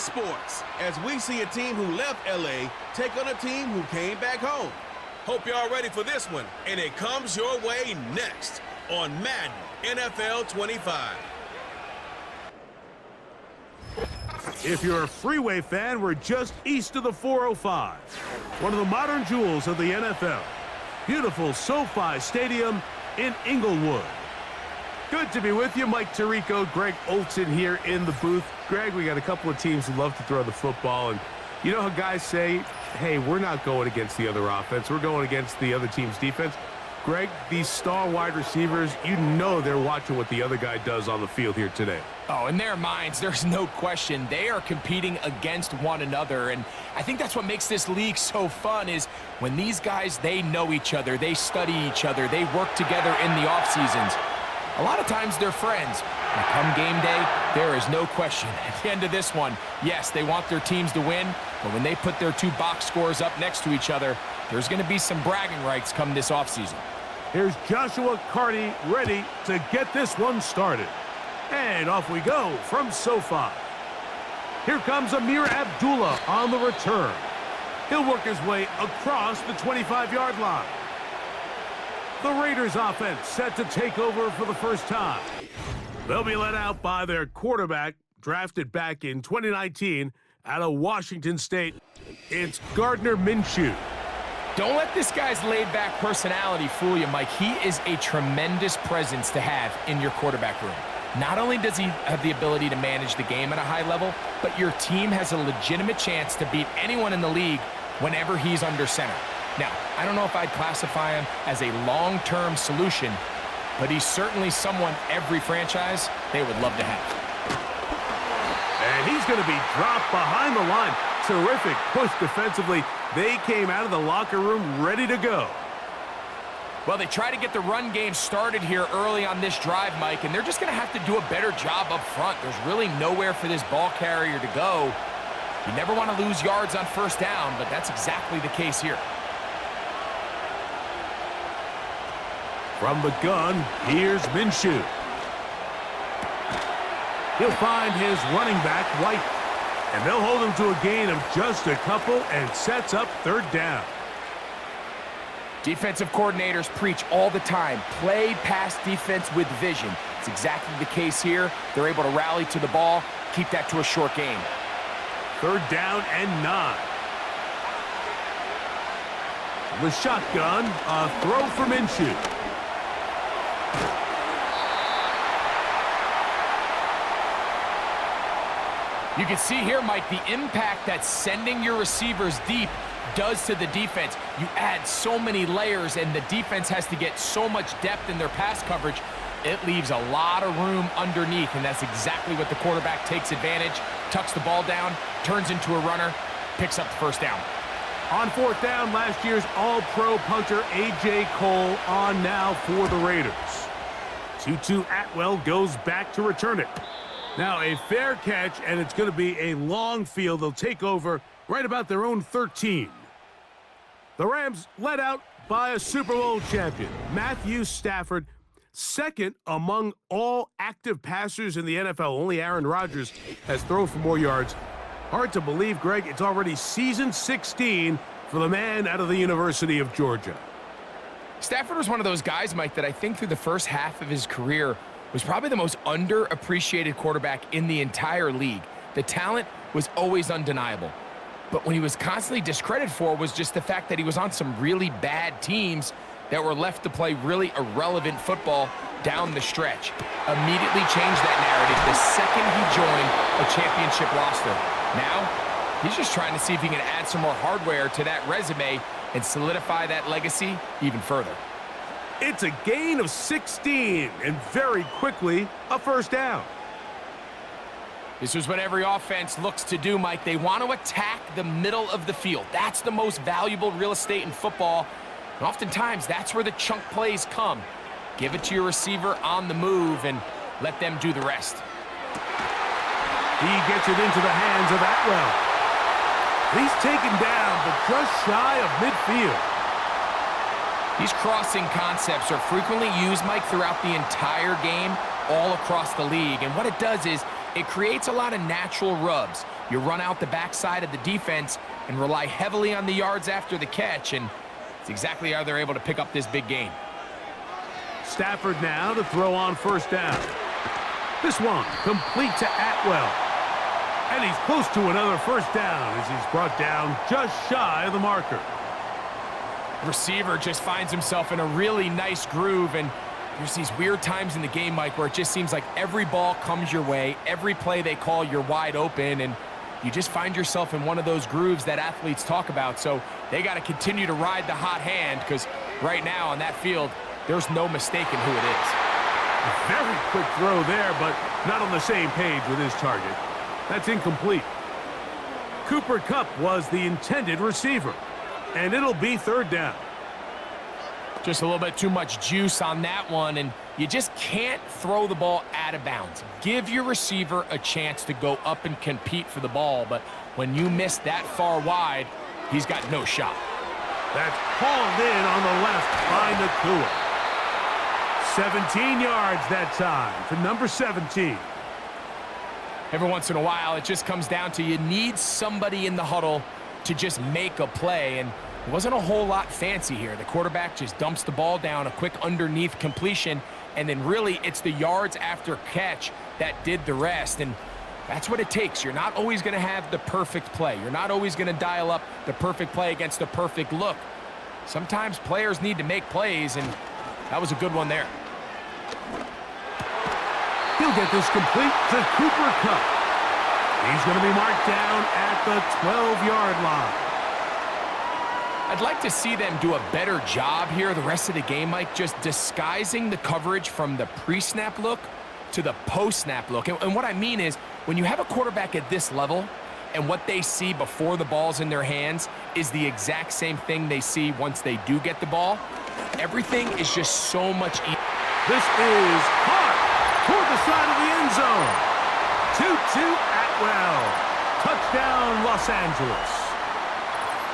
sports, as we see a team who left L.A. take on a team who came back home. Hope y'all ready for this one, and it comes your way next on Madden NFL 25. If you're a freeway fan, we're just east of the 405, one of the modern jewels of the NFL. Beautiful SoFi Stadium in Inglewood. Good to be with you. Mike Tirico, Greg Olson here in the booth. Greg, we got a couple of teams who love to throw the football, and you know how guys say, hey, we're not going against the other offense. We're going against the other team's defense. Greg, these star wide receivers, you know they're watching what the other guy does on the field here today. Oh, in their minds, there's no question. They are competing against one another, and I think that's what makes this league so fun is when these guys, they know each other, they study each other, they work together in the off seasons. A lot of times they're friends. And come game day, there is no question. At the end of this one, yes, they want their teams to win, but when they put their two box scores up next to each other, there's going to be some bragging rights come this offseason. Here's Joshua Carty ready to get this one started. And off we go from SoFi. Here comes Amir Abdullah on the return. He'll work his way across the 25-yard line. The Raiders offense set to take over for the first time. They'll be led out by their quarterback, drafted back in 2019 out of Washington State. It's Gardner Minshew. Don't let this guy's laid-back personality fool you, Mike. He is a tremendous presence to have in your quarterback room. Not only does he have the ability to manage the game at a high level, but your team has a legitimate chance to beat anyone in the league whenever he's under center. Now, I don't know if I'd classify him as a long-term solution, but he's certainly someone every franchise they would love to have. And he's going to be dropped behind the line. Terrific push defensively. They came out of the locker room ready to go. Well, they try to get the run game started here early on this drive, Mike, and they're just going to have to do a better job up front. There's really nowhere for this ball carrier to go. You never want to lose yards on first down, but that's exactly the case here. From the gun, here's Minshew. He'll find his running back, White. And they'll hold him to a gain of just a couple and sets up third down. Defensive coordinators preach all the time, play pass defense with vision. It's exactly the case here. They're able to rally to the ball, keep that to a short game. Third down and 9. The shotgun, a throw for Minshew. You can see here, Mike, the impact that sending your receivers deep does to the defense. You add so many layers, and the defense has to get so much depth in their pass coverage. It leaves a lot of room underneath, and that's exactly what the quarterback takes advantage, tucks the ball down, turns into a runner, picks up the first down. On fourth down, last year's All-Pro punter A.J. Cole on now for the Raiders. Tutu Atwell goes back to return it. Now a fair catch, and it's going to be a long field. They'll take over right about their own 13. The Rams led out by a Super Bowl champion, Matthew Stafford, second among all active passers in the NFL. Only Aaron Rodgers has thrown for more yards. Hard to believe, Greg, it's already season 16 for the man out of the University of Georgia. Stafford was one of those guys, Mike, that I think through the first half of his career was probably the most underappreciated quarterback in the entire league. The talent was always undeniable. But when he was constantly discredited for was just the fact that he was on some really bad teams that were left to play really irrelevant football down the stretch. Immediately changed that narrative the second he joined a championship roster. Now, he's just trying to see if he can add some more hardware to that resume and solidify that legacy even further. It's a gain of 16, and very quickly, a first down. This is what every offense looks to do, Mike. They want to attack the middle of the field. That's the most valuable real estate in football. And oftentimes, that's where the chunk plays come. Give it to your receiver on the move and let them do the rest. He gets it into the hands of Atwell. He's taken down, but just shy of midfield. These crossing concepts are frequently used, Mike, throughout the entire game, all across the league. And what it does is it creates a lot of natural rubs. You run out the backside of the defense and rely heavily on the yards after the catch, and it's exactly how they're able to pick up this big gain. Stafford now to throw on first down. This one complete to Atwell. And he's close to another first down as he's brought down just shy of the marker. Receiver just finds himself in a really nice groove, and there's these weird times in the game, Mike, where it just seems like every ball comes your way, every play they call, you're wide open, and you just find yourself in one of those grooves that athletes talk about. So they got to continue to ride the hot hand, because right now on that field, there's no mistaking who it is. A very quick throw there, but not on the same page with his target. That's incomplete. Cooper Kupp was the intended receiver, and it'll be third down. Just a little bit too much juice on that one, and you just can't throw the ball out of bounds. Give your receiver a chance to go up and compete for the ball, but when you miss that far wide, he's got no shot. That's hauled in on the left by Nakua. 17 yards that time for number 17. Every once in a while, it just comes down to you need somebody in the huddle to just make a play, and it wasn't a whole lot fancy here. The quarterback just dumps the ball down, a quick underneath completion, and then really it's the yards after catch that did the rest, and that's what it takes. You're not always going to have the perfect play. You're not always going to dial up the perfect play against the perfect look. Sometimes players need to make plays, and that was a good one there. He'll get this complete to Cooper Kupp. He's going to be marked down at the 12-yard line. I'd like to see them do a better job here the rest of the game, Mike, just disguising the coverage from the pre-snap look to the post-snap look. And what I mean is, when you have a quarterback at this level and what they see before the ball's in their hands is the exact same thing they see once they do get the ball, everything is just so much easier. This is caught toward the side of the end zone. Tutu Atwell. Touchdown, Los Angeles.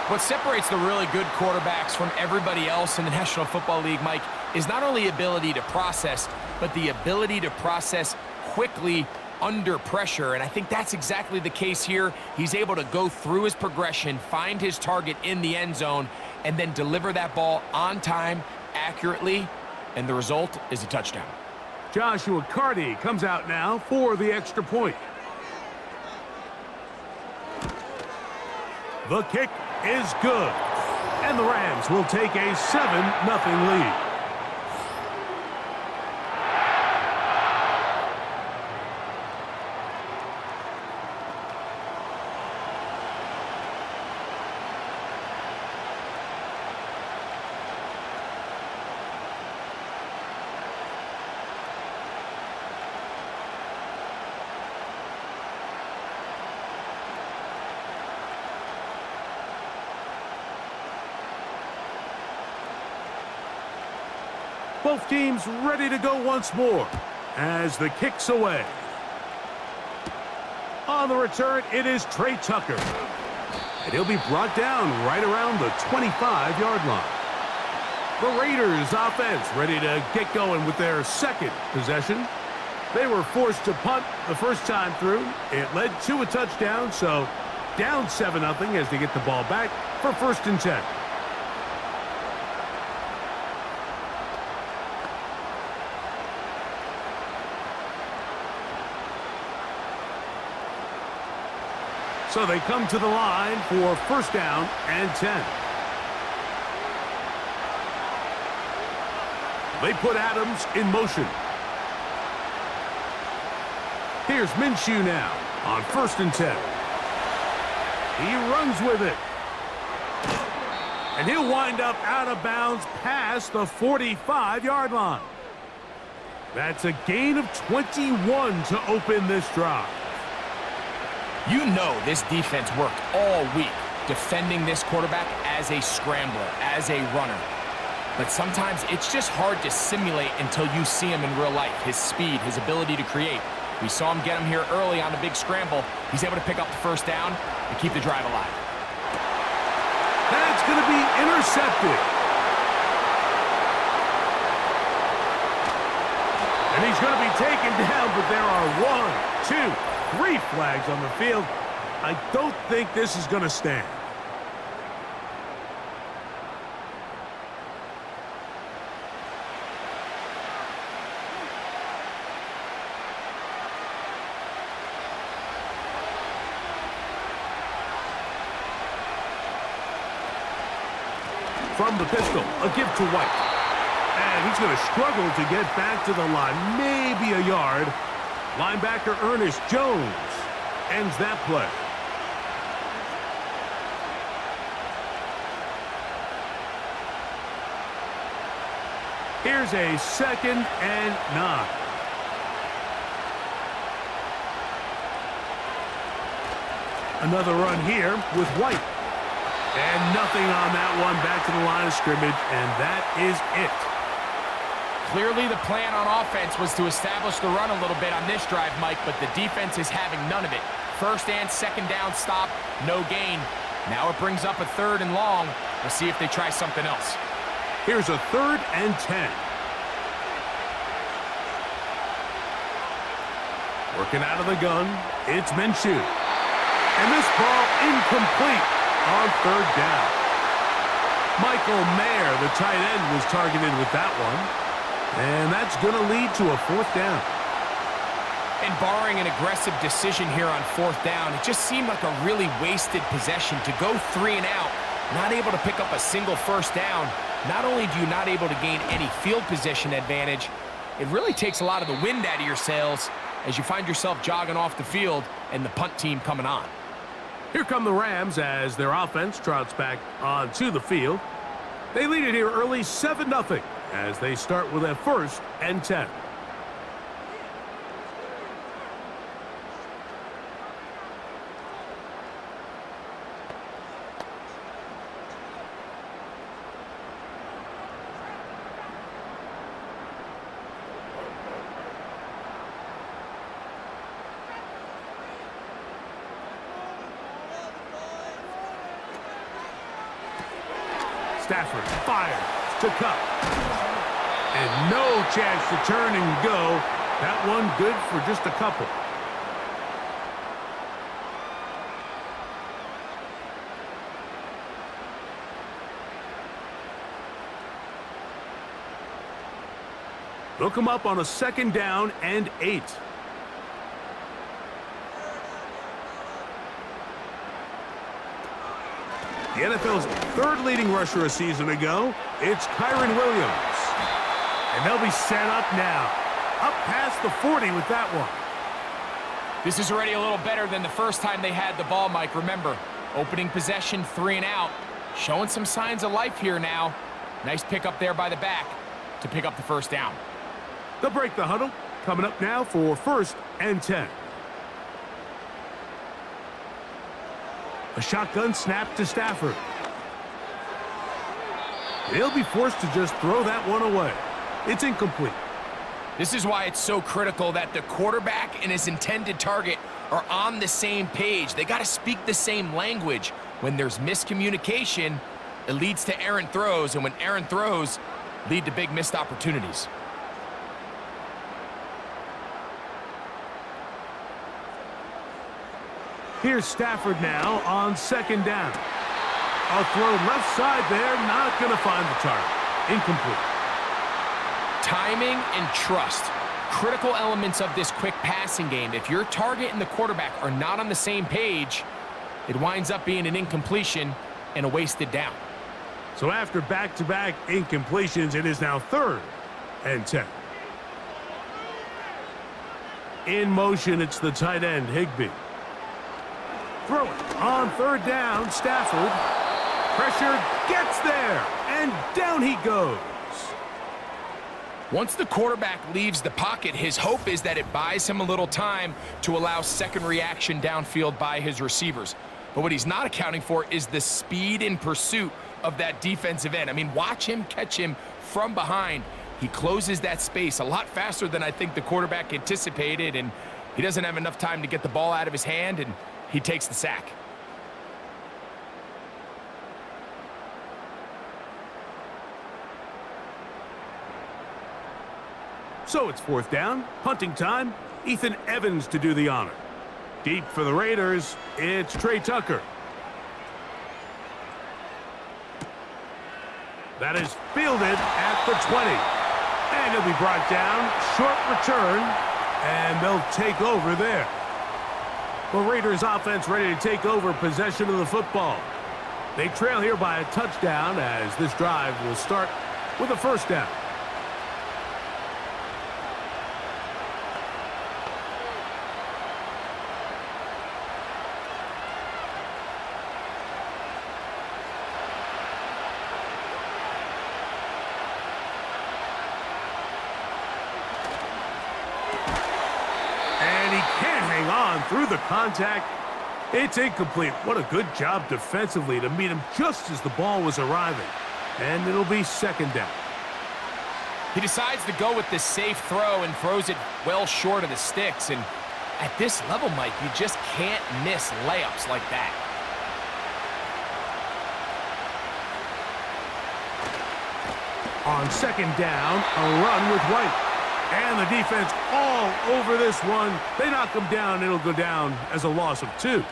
What separates the really good quarterbacks from everybody else in the National Football League, Mike, is not only ability to process, but the ability to process quickly under pressure. And I think that's exactly the case here. He's able to go through his progression, find his target in the end zone, and then deliver that ball on time, accurately, and the result is a touchdown. Joshua Carty comes out now for the extra point. The kick is good, and the Rams will take a 7-0 lead. Both teams ready to go once more as the kick's away. On the return, it is Trey Tucker. And he'll be brought down right around the 25-yard line. The Raiders offense ready to get going with their second possession. They were forced to punt the first time through. It led to a touchdown, so down 7-0 as they get the ball back for 1st and 10. So they come to the line for 1st down and 10. They put Adams in motion. Here's Minshew now on 1st and 10. He runs with it. And he'll wind up out of bounds past the 45-yard line. That's a gain of 21 to open this drive. You know this defense worked all week defending this quarterback as a scrambler, as a runner. But sometimes it's just hard to simulate until you see him in real life. His speed, his ability to create. We saw him get him here early on a big scramble. He's able to pick up the 1st down and keep the drive alive. That's going to be intercepted. And he's going to be taken down, but there are 1, 2, 3 flags on the field. I don't think this is going to stand. From the pistol, a give to White. And he's going to struggle to get back to the line, maybe a yard. Linebacker Ernest Jones ends that play. Here's a 2nd and 9. Another run here with White. And nothing on that one, back to the line of scrimmage, and that is it. Clearly the plan on offense was to establish the run a little bit on this drive, Mike, but the defense is having none of it. 1st and 2nd down stop, no gain. Now it brings up a 3rd and long. We'll see if they try something else. Here's a 3rd and 10. Working out of the gun, it's Minshew. And this ball incomplete on 3rd down. Michael Mayer, the tight end, was targeted with that one. And that's going to lead to a 4th down. And barring an aggressive decision here on 4th down, it just seemed like a really wasted possession to go 3 and out, not able to pick up a single 1st down. Not only do you not able to gain any field position advantage, it really takes a lot of the wind out of your sails as you find yourself jogging off the field and the punt team coming on. Here come the Rams as their offense trots back onto the field. They lead it here early 7-0 as they start with a 1st and 10. Stafford fires to Cup. And no chance to turn and go. That one good for just a couple. They'll come up on a 2nd down and 8. The NFL's 3rd leading rusher a season ago, it's Kyron Williams. And they'll be set up now. Up past the 40 with that one. This is already a little better than the first time they had the ball, Mike. Remember, opening possession, 3 and out. Showing some signs of life here now. Nice pick up there by the back to pick up the 1st down. They'll break the huddle. Coming up now for 1st and 10. A shotgun snap to Stafford. They'll be forced to just throw that one away. It's incomplete. This is why it's so critical that the quarterback and his intended target are on the same page. They got to speak the same language. When there's miscommunication, it leads to errant throws, and when errant throws lead to big missed opportunities. Here's Stafford now on 2nd down. A throw left side there, not going to find the target. Incomplete. Timing and trust, critical elements of this quick passing game. If your target and the quarterback are not on the same page, it winds up being an incompletion and a wasted down. So after back-to-back incompletions, it is now 3rd and 10. In motion, it's the tight end, Higbee. Throw it on 3rd down, Stafford. Pressure gets there, and down he goes. Once the quarterback leaves the pocket, his hope is that it buys him a little time to allow second reaction downfield by his receivers. But what he's not accounting for is the speed in pursuit of that defensive end. I mean, watch him catch him from behind. He closes that space a lot faster than I think the quarterback anticipated, and he doesn't have enough time to get the ball out of his hand, and he takes the sack. So it's 4th down, punting time. Ethan Evans to do the honor. Deep for the Raiders, it's Trey Tucker. That is fielded at the 20. And he'll be brought down. Short return. And they'll take over there. The Raiders offense ready to take over possession of the football. They trail here by a touchdown as this drive will start with a first down. Through the contact, it's incomplete. What a good job defensively to meet him just as the ball was arriving. And it'll be second down. He decides to go with this safe throw and throws it well short of the sticks. And at this level, Mike, you just can't miss layups like that. On second down, a run with White. And the defense all over this one. They knock him down. It'll go down as a loss of 2.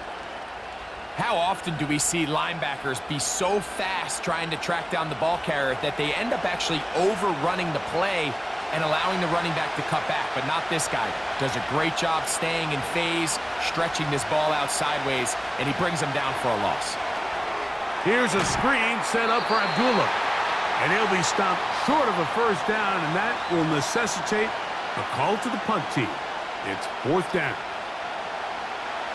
How often do we see linebackers be so fast trying to track down the ball carrier that they end up actually overrunning the play and allowing the running back to cut back? But not this guy. Does a great job staying in phase, stretching this ball out sideways, and he brings him down for a loss. Here's a screen set up for Abdullah. And he'll be stopped short of a first down, and that will necessitate a call to the punt team. It's fourth down.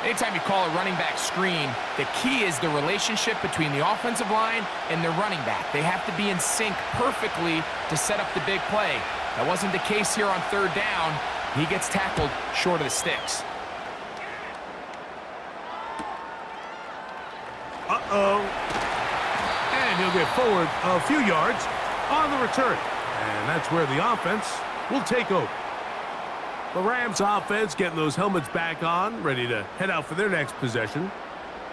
Anytime you call a running back screen, the key is the relationship between the offensive line and the running back. They have to be in sync perfectly to set up the big play. That wasn't the case here on third down. He gets tackled short of the sticks. And he'll get forward a few yards on the return. And that's where the offense will take over. The Rams offense getting those helmets back on, ready to head out for their next possession.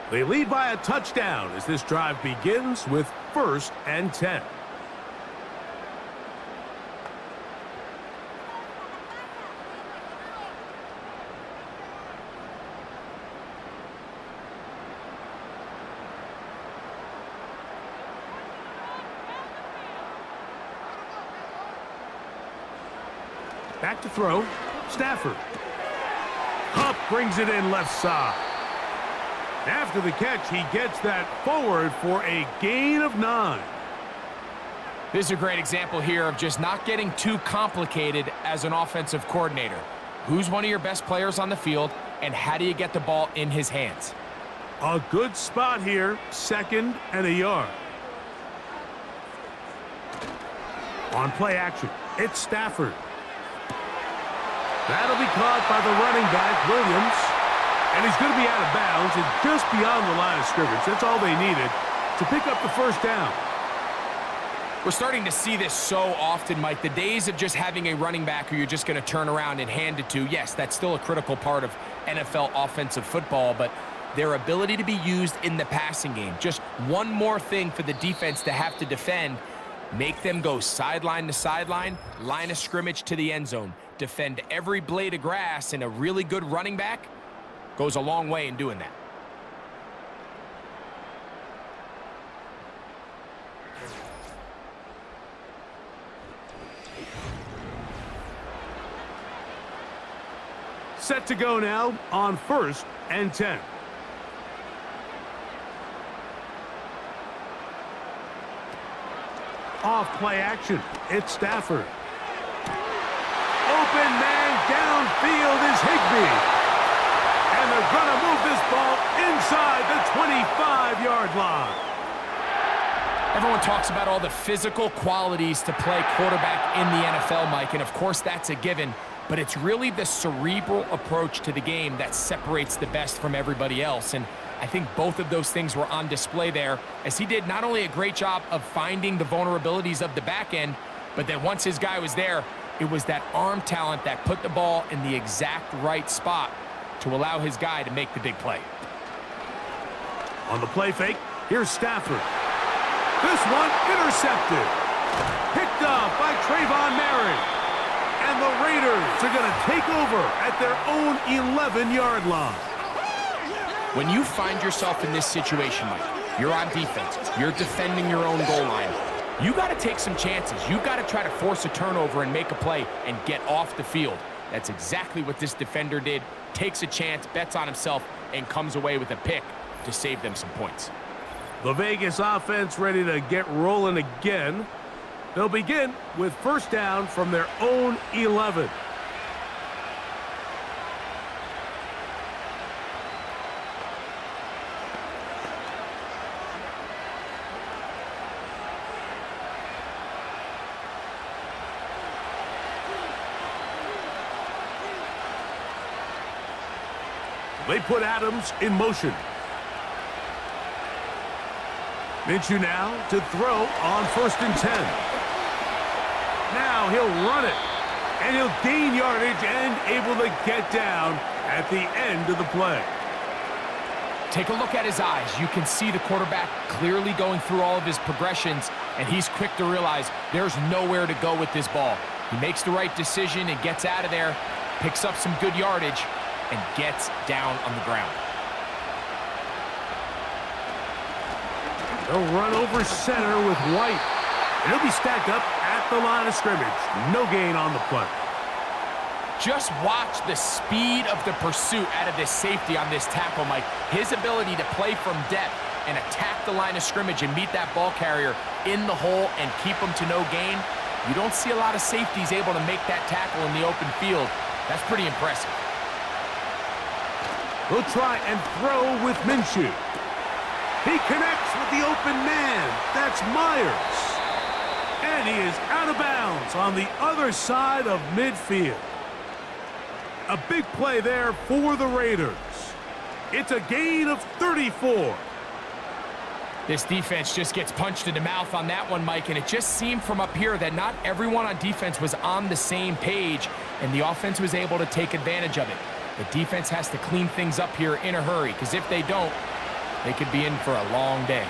They lead by a touchdown as this drive begins with 1st and 10. Back to throw. Stafford. Hupp brings it in left side. After the catch, he gets that forward for a gain of 9. This is a great example here of just not getting too complicated as an offensive coordinator. Who's one of your best players on the field, and how do you get the ball in his hands? A good spot here, 2nd and a yard. On play action, it's Stafford. That'll be caught by the running back, Williams. And he's going to be out of bounds and just beyond the line of scrimmage. That's all they needed to pick up the first down. We're starting to see this so often, Mike. The days of just having a running back who you're just going to turn around and hand it to, yes, that's still a critical part of NFL offensive football, but their ability to be used in the passing game, just one more thing for the defense to have to defend, make them go sideline to sideline, line of scrimmage to the end zone. Defend every blade of grass, and a really good running back goes a long way in doing that. Set to go now on 1st and 10. Off play action, it's Stafford. Open man downfield is Higbee. And they're going to move this ball inside the 25-yard line. Everyone talks about all the physical qualities to play quarterback in the NFL, Mike, and of course that's a given, but it's really the cerebral approach to the game that separates the best from everybody else, and I think both of those things were on display there, as he did not only a great job of finding the vulnerabilities of the back end, but then once his guy was there, it was that arm talent that put the ball in the exact right spot to allow his guy to make the big play. On the play fake, here's Stafford. This one intercepted. Picked up by Trayvon Merritt. And the Raiders are going to take over at their own 11-yard line. When you find yourself in this situation, Mike, you're on defense, you're defending your own goal line, you got to take some chances. You got to try to force a turnover and make a play and get off the field. That's exactly what this defender did. Takes a chance, bets on himself, and comes away with a pick to save them some points. The Vegas offense ready to get rolling again. They'll begin with first down from their own 11. They put Adams in motion. Minshew now to throw on 1st and 10. Now he'll run it, and he'll gain yardage and able to get down at the end of the play. Take a look at his eyes. You can see the quarterback clearly going through all of his progressions, and he's quick to realize there's nowhere to go with this ball. He makes the right decision and gets out of there, picks up some good yardage, and gets down on the ground. They'll run over center with White. And he'll be stacked up at the line of scrimmage. No gain on the play. Just watch the speed of the pursuit out of this safety on this tackle, Mike. His ability to play from depth and attack the line of scrimmage and meet that ball carrier in the hole and keep him to no gain. You don't see a lot of safeties able to make that tackle in the open field. That's pretty impressive. They'll try and throw with Minshew. He connects with the open man. That's Myers. And he is out of bounds on the other side of midfield. A big play there for the Raiders. It's a gain of 34. This defense just gets punched in the mouth on that one, Mike, and it just seemed from up here that not everyone on defense was on the same page, and the offense was able to take advantage of it. The defense has to clean things up here in a hurry, because if they don't, they could be in for a long day.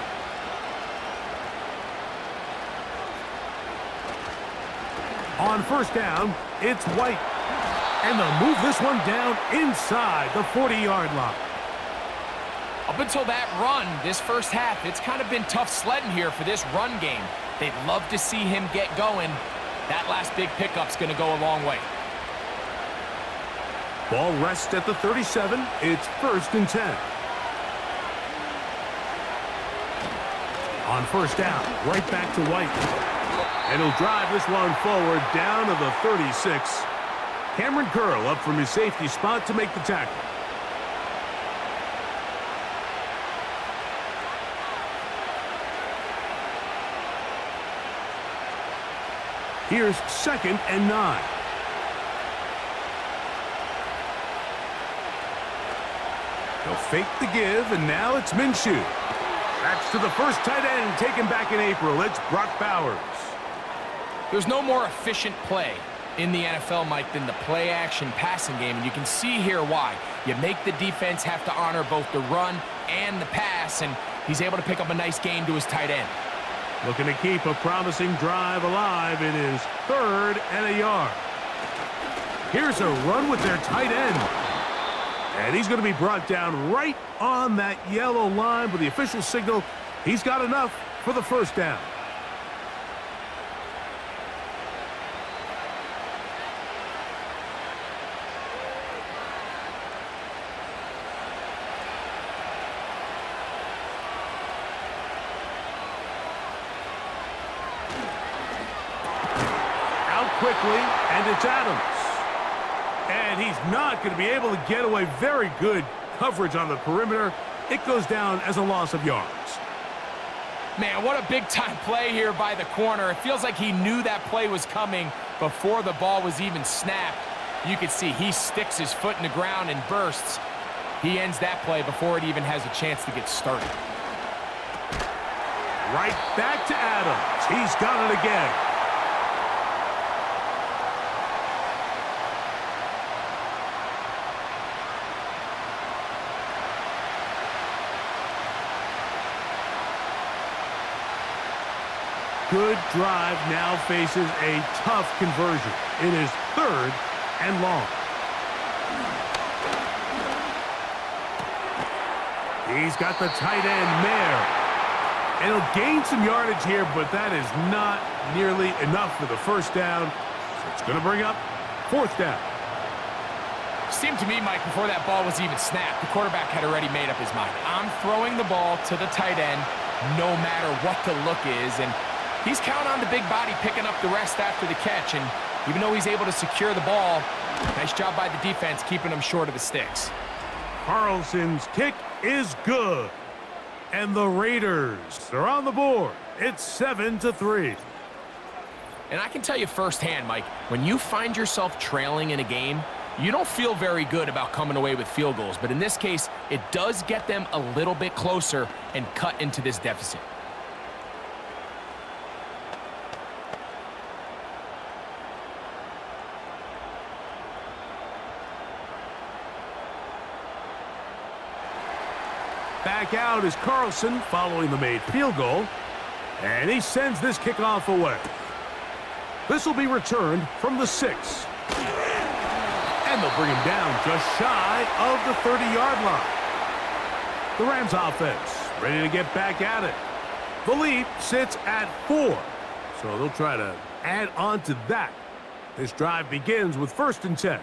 On first down, it's White. And they'll move this one down inside the 40-yard line. Up until that run, this first half, it's kind of been tough sledding here for this run game. They'd love to see him get going. That last big pickup's going to go a long way. Ball rests at the 37. It's 1st and 10. On first down, right back to White. And he'll drive this one forward down to the 36. Cameron Curl up from his safety spot to make the tackle. Here's 2nd and 9. They'll fake the give, and now it's Minshew. That's to the first tight end taken back in April. It's Brock Bowers. There's no more efficient play in the NFL, Mike, than the play-action passing game, and you can see here why. You make the defense have to honor both the run and the pass, and he's able to pick up a nice gain to his tight end. Looking to keep a promising drive alive. It is 3rd and a yard. Here's a run with their tight end. And he's going to be brought down right on that yellow line with the official signal. He's got enough for the first down. Quickly, and it's Adams. And he's not going to be able to get away. Very good coverage on the perimeter. It goes down as a loss of yards. Man, what a big-time play here by the corner. It feels like he knew that play was coming before the ball was even snapped. You can see he sticks his foot in the ground and bursts. He ends that play before it even has a chance to get started. Right back to Adams. He's got it again. Good drive now faces a tough conversion. It is 3rd and long. He's got the tight end there. And he'll gain some yardage here, but that is not nearly enough for the first down. So it's going to bring up fourth down. Seemed to me, Mike, before that ball was even snapped, the quarterback had already made up his mind. I'm throwing the ball to the tight end no matter what the look is. And he's counting on the big body picking up the rest after the catch. And even though he's able to secure the ball, nice job by the defense keeping him short of the sticks. Carlson's kick is good. And the Raiders are on the board. It's 7-3. And I can tell you firsthand, Mike, when you find yourself trailing in a game, you don't feel very good about coming away with field goals. But in this case, it does get them a little bit closer and cut into this deficit. Back out is Carlson following the made field goal. And he sends this kickoff away. This will be returned from the 6. And they'll bring him down just shy of the 30-yard line. The Rams offense ready to get back at it. The lead sits at 4. So they'll try to add on to that. This drive begins with 1st and 10.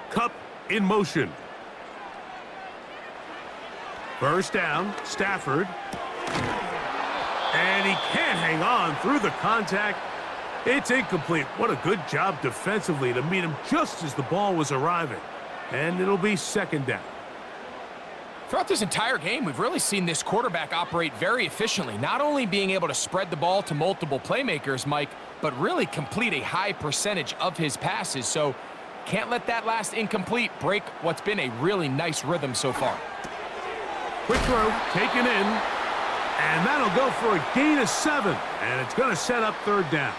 Cup in motion. First down, Stafford. And he can't hang on through the contact. It's incomplete. What a good job defensively to meet him just as the ball was arriving. And it'll be 2nd down. Throughout this entire game, we've really seen this quarterback operate very efficiently, not only being able to spread the ball to multiple playmakers, Mike, but really complete a high percentage of his passes. So can't let that last incomplete break what's been a really nice rhythm so far. Quick throw, taken in, and that'll go for a gain of 7, and it's going to set up 3rd down.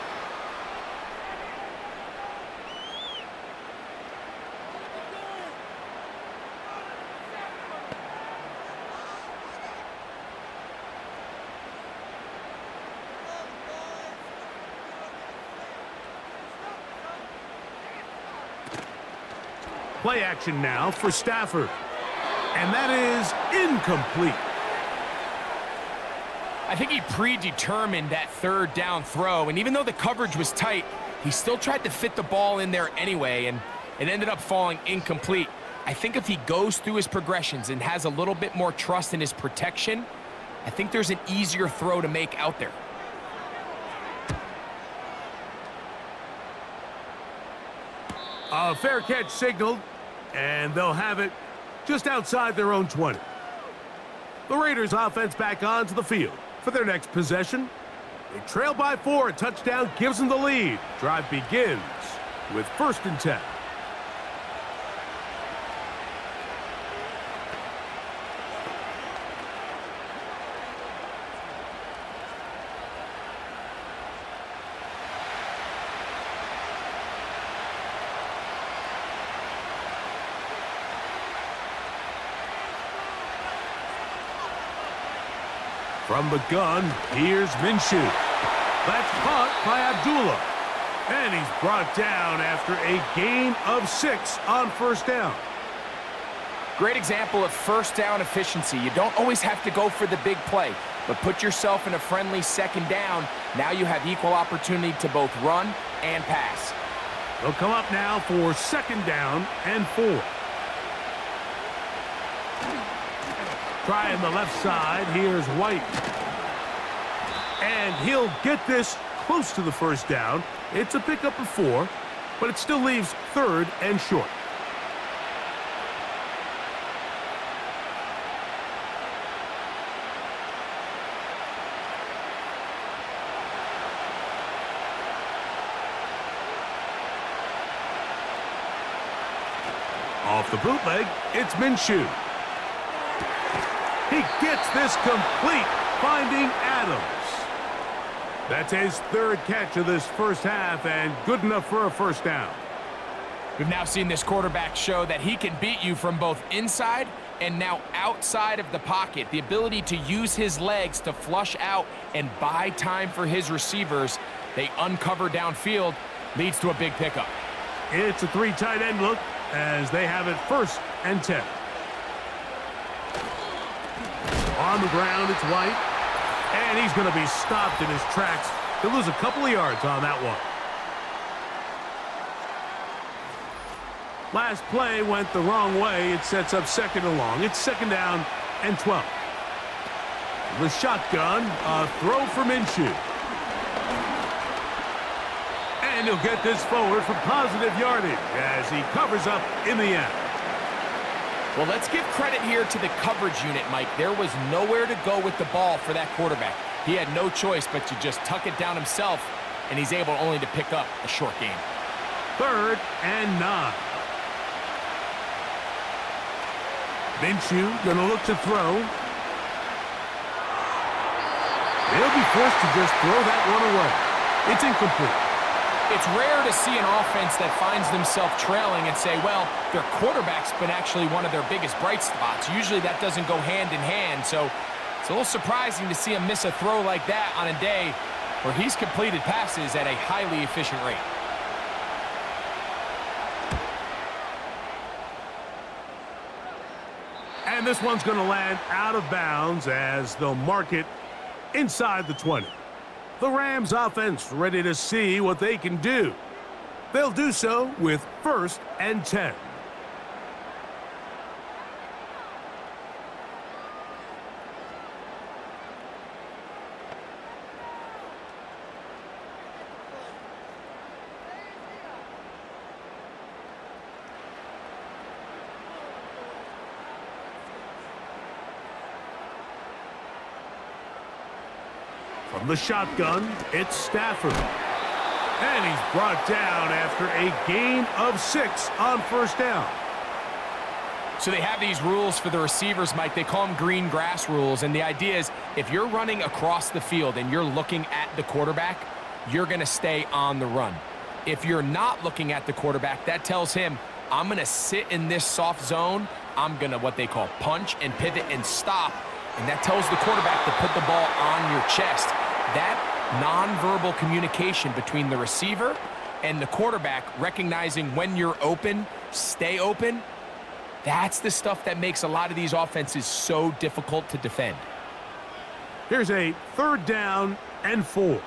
Play action now for Stafford. And that is incomplete. I think he predetermined that 3rd down throw, and even though the coverage was tight, he still tried to fit the ball in there anyway, and it ended up falling incomplete. I think if he goes through his progressions and has a little bit more trust in his protection, I think there's an easier throw to make out there. A fair catch signaled, and they'll have it just outside their own 20. The Raiders offense back onto the field for their next possession. They trail by 4. A touchdown gives them the lead. Drive begins with 1st and 10. From the gun, here's Minshew. That's caught by Abdullah. And he's brought down after a gain of 6 on 1st down. Great example of 1st down efficiency. You don't always have to go for the big play, but put yourself in a friendly 2nd down. Now you have equal opportunity to both run and pass. They'll come up now for 2nd down and 4. Trying the left side, here's White. And he'll get this close to the 1st down. It's a pickup of 4, but it still leaves 3rd and short. Off the bootleg, it's Minshew. He gets this complete, finding Adams. That's his 3rd catch of this first half, and good enough for a 1st down. We've now seen this quarterback show that he can beat you from both inside And now outside of the pocket, the ability to use his legs to flush out and buy time for his receivers, they uncover downfield, leads to a big pickup. It's a 3 tight end look as they have it 1st and 10. On the ground, it's White. And he's going to be stopped in his tracks. He'll lose a couple of yards on that one. Last play went the wrong way. It sets up 2nd and long. It's 2nd down and 12. The shotgun, a throw for Minshew. And he'll get this forward for positive yardage as he covers up in the end. Well, let's give credit here to the coverage unit, Mike. There was nowhere to go with the ball for that quarterback. He had no choice but to just tuck it down himself, and he's able only to pick up a short gain. 3rd and 9. Minshew going to look to throw. They'll be forced to just throw that one away. It's incomplete. It's rare to see an offense that finds themselves trailing and say, well, their quarterback's been actually one of their biggest bright spots. Usually that doesn't go hand in hand, so it's a little surprising to see him miss a throw like that on a day where he's completed passes at a highly efficient rate. And this one's going to land out of bounds as they'll mark it inside the 20. The Rams offense ready to see what they can do. They'll do so with 1st and 10. From the shotgun, it's Stafford. And he's brought down after a gain of 6 on 1st down. So they have these rules for the receivers, Mike. They call them green grass rules. And the idea is if you're running across the field and you're looking at the quarterback, you're going to stay on the run. If you're not looking at the quarterback, that tells him, I'm going to sit in this soft zone. I'm going to what they call punch and pivot and stop. And that tells the quarterback to put the ball on your chest. That nonverbal communication between the receiver and the quarterback, recognizing when you're open, stay open, that's the stuff that makes a lot of these offenses so difficult to defend. Here's a 3rd down and 4.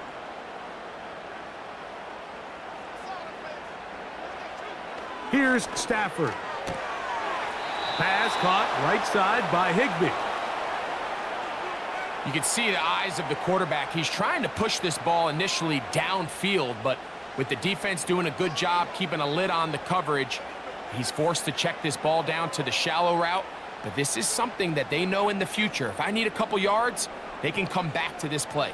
Here's Stafford. Pass caught right side by Higbee. You can see the eyes of the quarterback. He's trying to push this ball initially downfield, but with the defense doing a good job keeping a lid on the coverage, he's forced to check this ball down to the shallow route. But this is something that they know in the future. If I need a couple yards, they can come back to this play.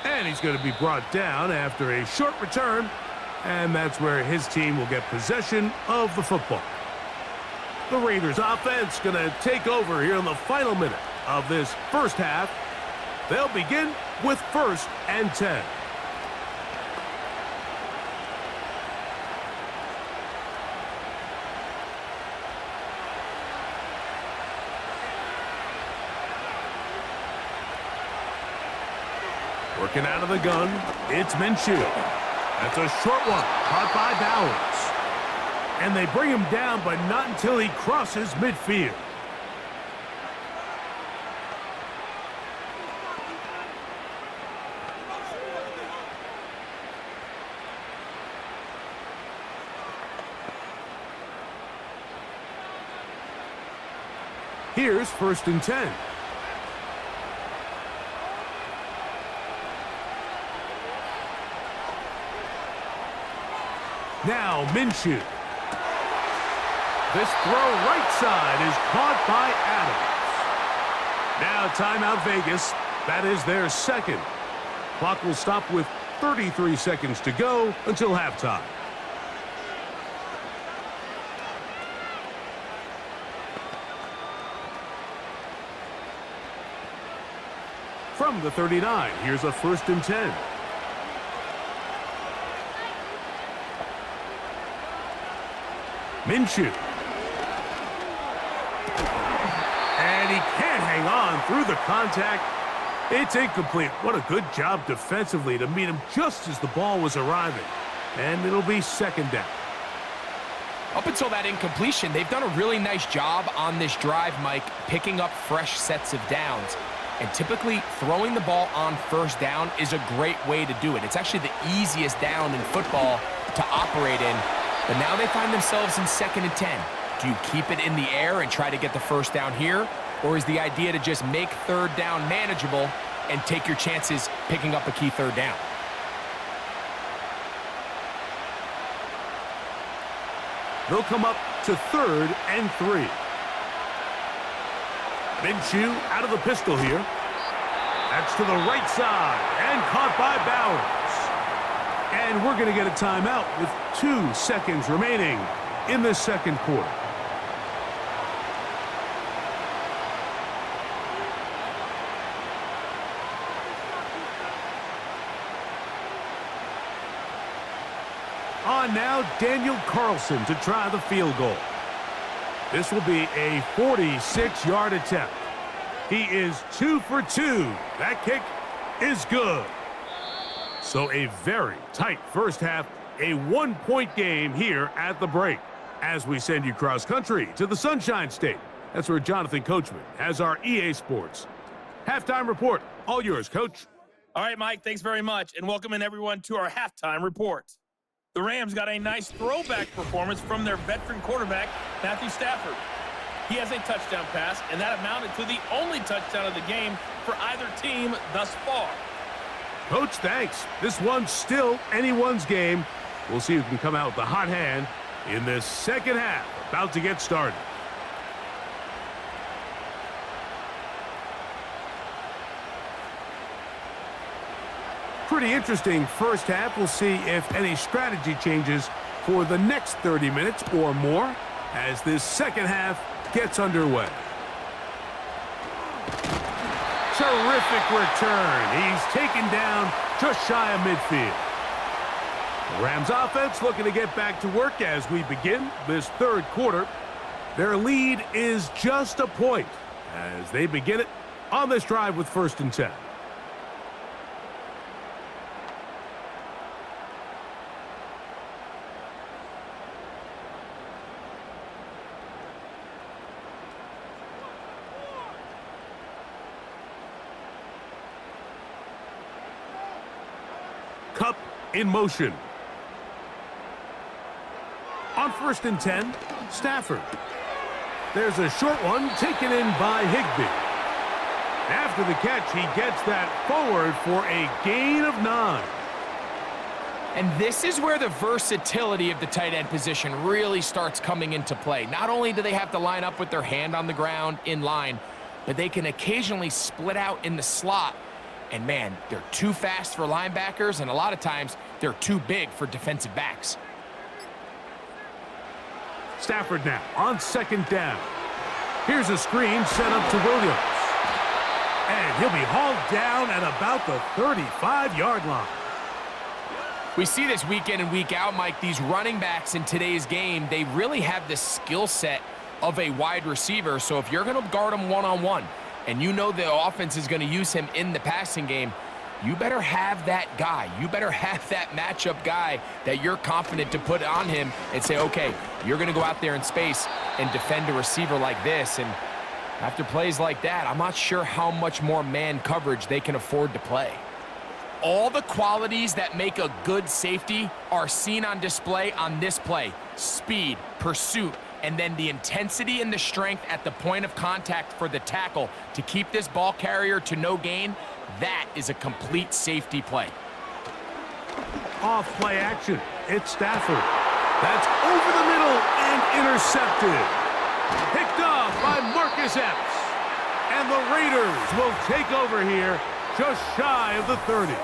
And he's going to be brought down after a short return. And that's where his team will get possession of the football. The Raiders offense going to take over here in the final minute of this 1st half. They'll begin with 1st and 10. Working out of the gun, it's Minshew. That's a short one, caught by Bowers. And they bring him down, but not until he crosses midfield. Here's 1st and 10. Now Minshew. This throw right side is caught by Adams. Now timeout Vegas. That is their 2nd. Clock will stop with 33 seconds to go until halftime. From the 39, here's a 1st and 10. Minshew. And he can't hang on through the contact. It's incomplete. What a good job defensively to meet him just as the ball was arriving. And it'll be second down. Up until that incompletion, they've done a really nice job on this drive, Mike, picking up fresh sets of downs. And typically, throwing the ball on first down is a great way to do it. It's actually the easiest down in football to operate in. But now they find themselves in 2nd and 10. Do you keep it in the air and try to get the first down here? Or is the idea to just make third down manageable and take your chances picking up a key third down? They'll come up to 3rd and 3. Minshew out of the pistol here. That's to the right side and caught by Bowers. And we're going to get a timeout with 2 seconds remaining in the second quarter. On now, Daniel Carlson to try the field goal. This will be a 46-yard attempt. He is 2 for 2. That kick is good. So a very tight first half, a 1-point game here at the break. As we send you cross-country to the Sunshine State. That's where Jonathan Coachman has our EA Sports halftime report. All yours, Coach. All right, Mike, thanks very much, and welcome in everyone to our halftime report. The Rams got a nice throwback performance from their veteran quarterback, Matthew Stafford. He has a touchdown pass, and that amounted to the only touchdown of the game for either team thus far. Coach, thanks. This one's still anyone's game. We'll see who can come out with the hot hand in this second half. About to get started. Pretty interesting first half. We'll see if any strategy changes for the next 30 minutes or more as this second half gets underway. Terrific return. He's taken down just shy of midfield. The Rams offense looking to get back to work as we begin this third quarter. Their lead is just a point as they begin it on this drive with 1st and 10. Cup in motion. On 1st and 10, Stafford. There's a short one taken in by Higbee. After the catch, he gets that forward for a gain of 9. And this is where the versatility of the tight end position really starts coming into play. Not only do they have to line up with their hand on the ground in line, but they can occasionally split out in the slot. And man, they're too fast for linebackers, and a lot of times they're too big for defensive backs. Stafford now on 2nd down. Here's a screen set up to Williams. And he'll be hauled down at about the 35-yard line. We see this week in and week out, Mike. These running backs in today's game, they really have the skill set of a wide receiver. So if you're going to guard them one-on-one, and you know the offense is going to use him in the passing game, you better have that guy. You better have that matchup guy that you're confident to put on him and say, okay, you're going to go out there in space and defend a receiver like this. And after plays like that, I'm not sure how much more man coverage they can afford to play. All the qualities that make a good safety are seen on display on this play. Speed, pursuit, and then the intensity and the strength at the point of contact for the tackle to keep this ball carrier to no gain. That is a complete safety play. Off play action. It's Stafford. That's over the middle and intercepted. Picked off by Marcus Epps. And the Raiders will take over here just shy of the 30.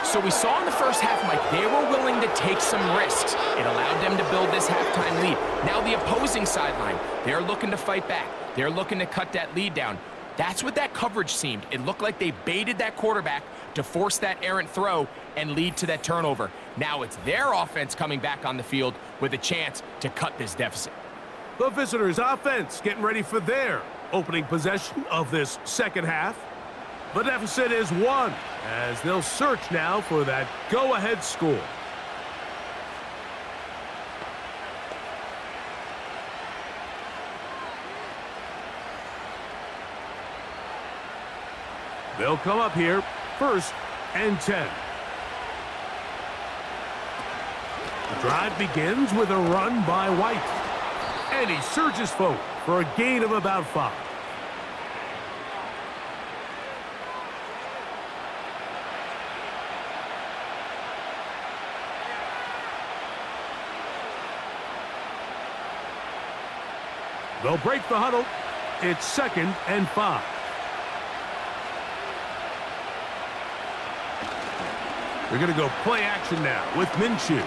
So we saw in the first half, Mike, they were willing to take some risks. It allowed them to build this halftime lead. Now the opposing sideline, they're looking to fight back. They're looking to cut that lead down. That's what that coverage seemed. It looked like they baited that quarterback to force that errant throw and lead to that turnover. Now it's their offense coming back on the field with a chance to cut this deficit. The visitors' offense getting ready for their opening possession of this second half. The deficit is 1, as they'll search now for that go-ahead score. They'll come up here, 1st and 10. The drive begins with a run by White. And he surges forward for a gain of about 5. They'll break the huddle. It's 2nd and 5. They're going to go play action now with Minshew.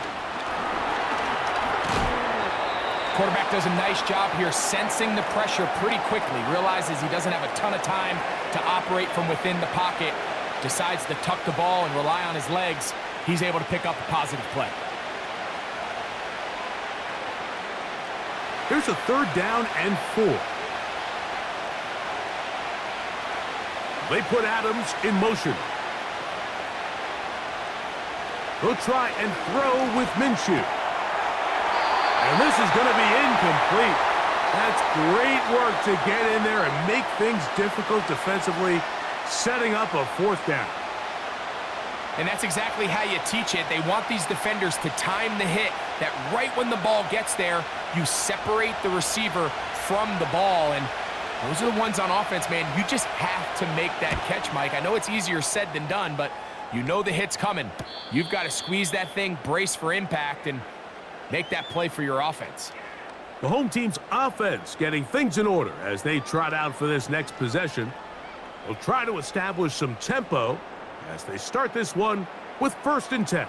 Quarterback does a nice job here sensing the pressure pretty quickly. Realizes he doesn't have a ton of time to operate from within the pocket. Decides to tuck the ball and rely on his legs. He's able to pick up a positive play. Here's a 3rd down and 4. They put Adams in motion. They'll try and throw with Minshew. And this is going to be incomplete. That's great work to get in there and make things difficult defensively, setting up a 4th down. And that's exactly how you teach it. They want these defenders to time the hit, that right when the ball gets there, you separate the receiver from the ball. And those are the ones on offense, man. You just have to make that catch, Mike. I know it's easier said than done, but you know the hit's coming. You've got to squeeze that thing, brace for impact, and make that play for your offense. The home team's offense getting things in order as they trot out for this next possession. They'll try to establish some tempo as they start this one with 1st and 10.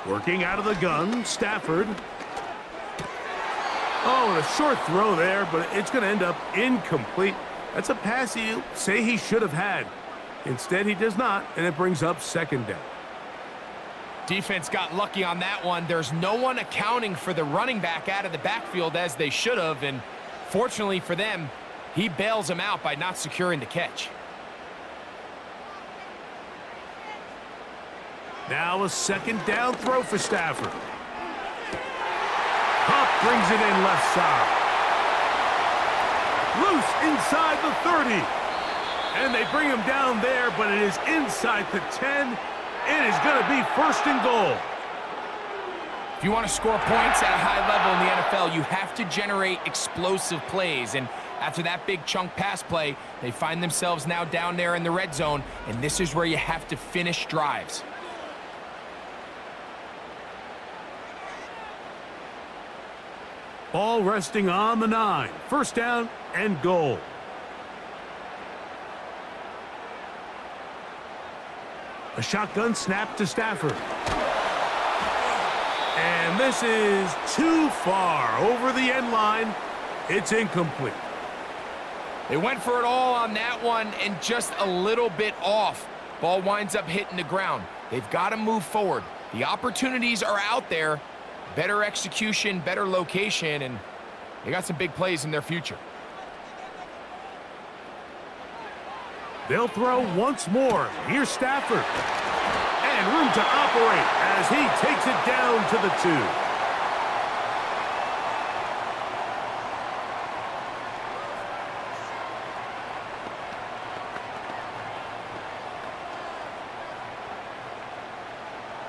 Working out of the gun, Stafford. Oh, and a short throw there, but it's going to end up incomplete. That's a pass you say he should have had. Instead, he does not, and it brings up 2nd down. Defense got lucky on that one. There's no one accounting for the running back out of the backfield as they should have, and fortunately for them, he bails them out by not securing the catch. Now a 2nd down throw for Stafford. Huff brings it in left side. Loose inside the 30. And they bring him down there, but it is inside the 10. It is going to be 1st and goal. If you want to score points at a high level in the NFL, you have to generate explosive plays. And after that big chunk pass play, they find themselves now down there in the red zone, and this is where you have to finish drives. Ball resting on the 9. 1st down and goal. A shotgun snap to Stafford. And this is too far over the end line. It's incomplete. They went for it all on that one and just a little bit off. Ball winds up hitting the ground. They've got to move forward. The opportunities are out there. Better execution, better location, and they got some big plays in their future. They'll throw once more. Here's Stafford. And room to operate as he takes it down to the 2.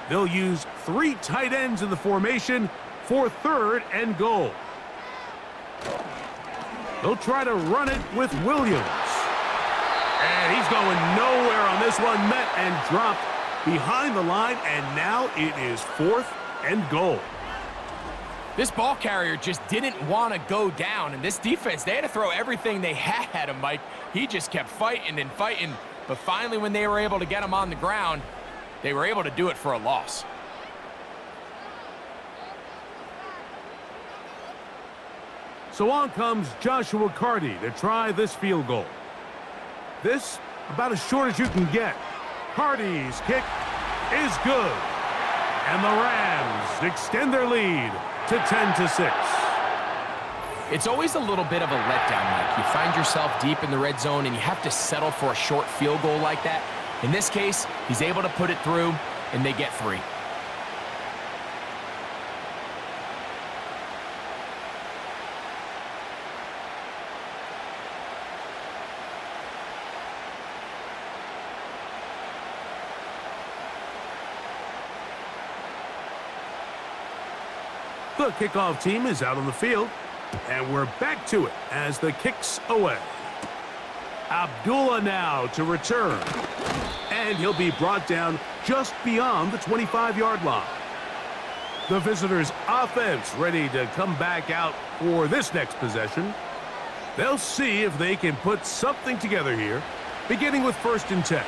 They'll use 3 tight ends in the formation for 3rd and goal. They'll try to run it with Williams. And he's going nowhere on this one. Met and dropped behind the line, and now it is 4th and goal. This ball carrier just didn't want to go down, and this defense, they had to throw everything they had at him, Mike. He just kept fighting and fighting. but finally when they were able to get him on the ground, they were able to do it for a loss. So on comes Joshua Carty to try this field goal. This, about as short as you can get. Carty's kick is good. And the Rams extend their lead to 10-6. It's always a little bit of a letdown, Mike. You find yourself deep in the red zone and you have to settle for a short field goal like that. In this case, he's able to put it through, and they get 3. The kickoff team is out on the field, and we're back to it as the kick's away. Abdullah now to return, and he'll be brought down just beyond the 25-yard line. The visitors' offense ready to come back out for this next possession. They'll see if they can put something together here, beginning with 1st and 10.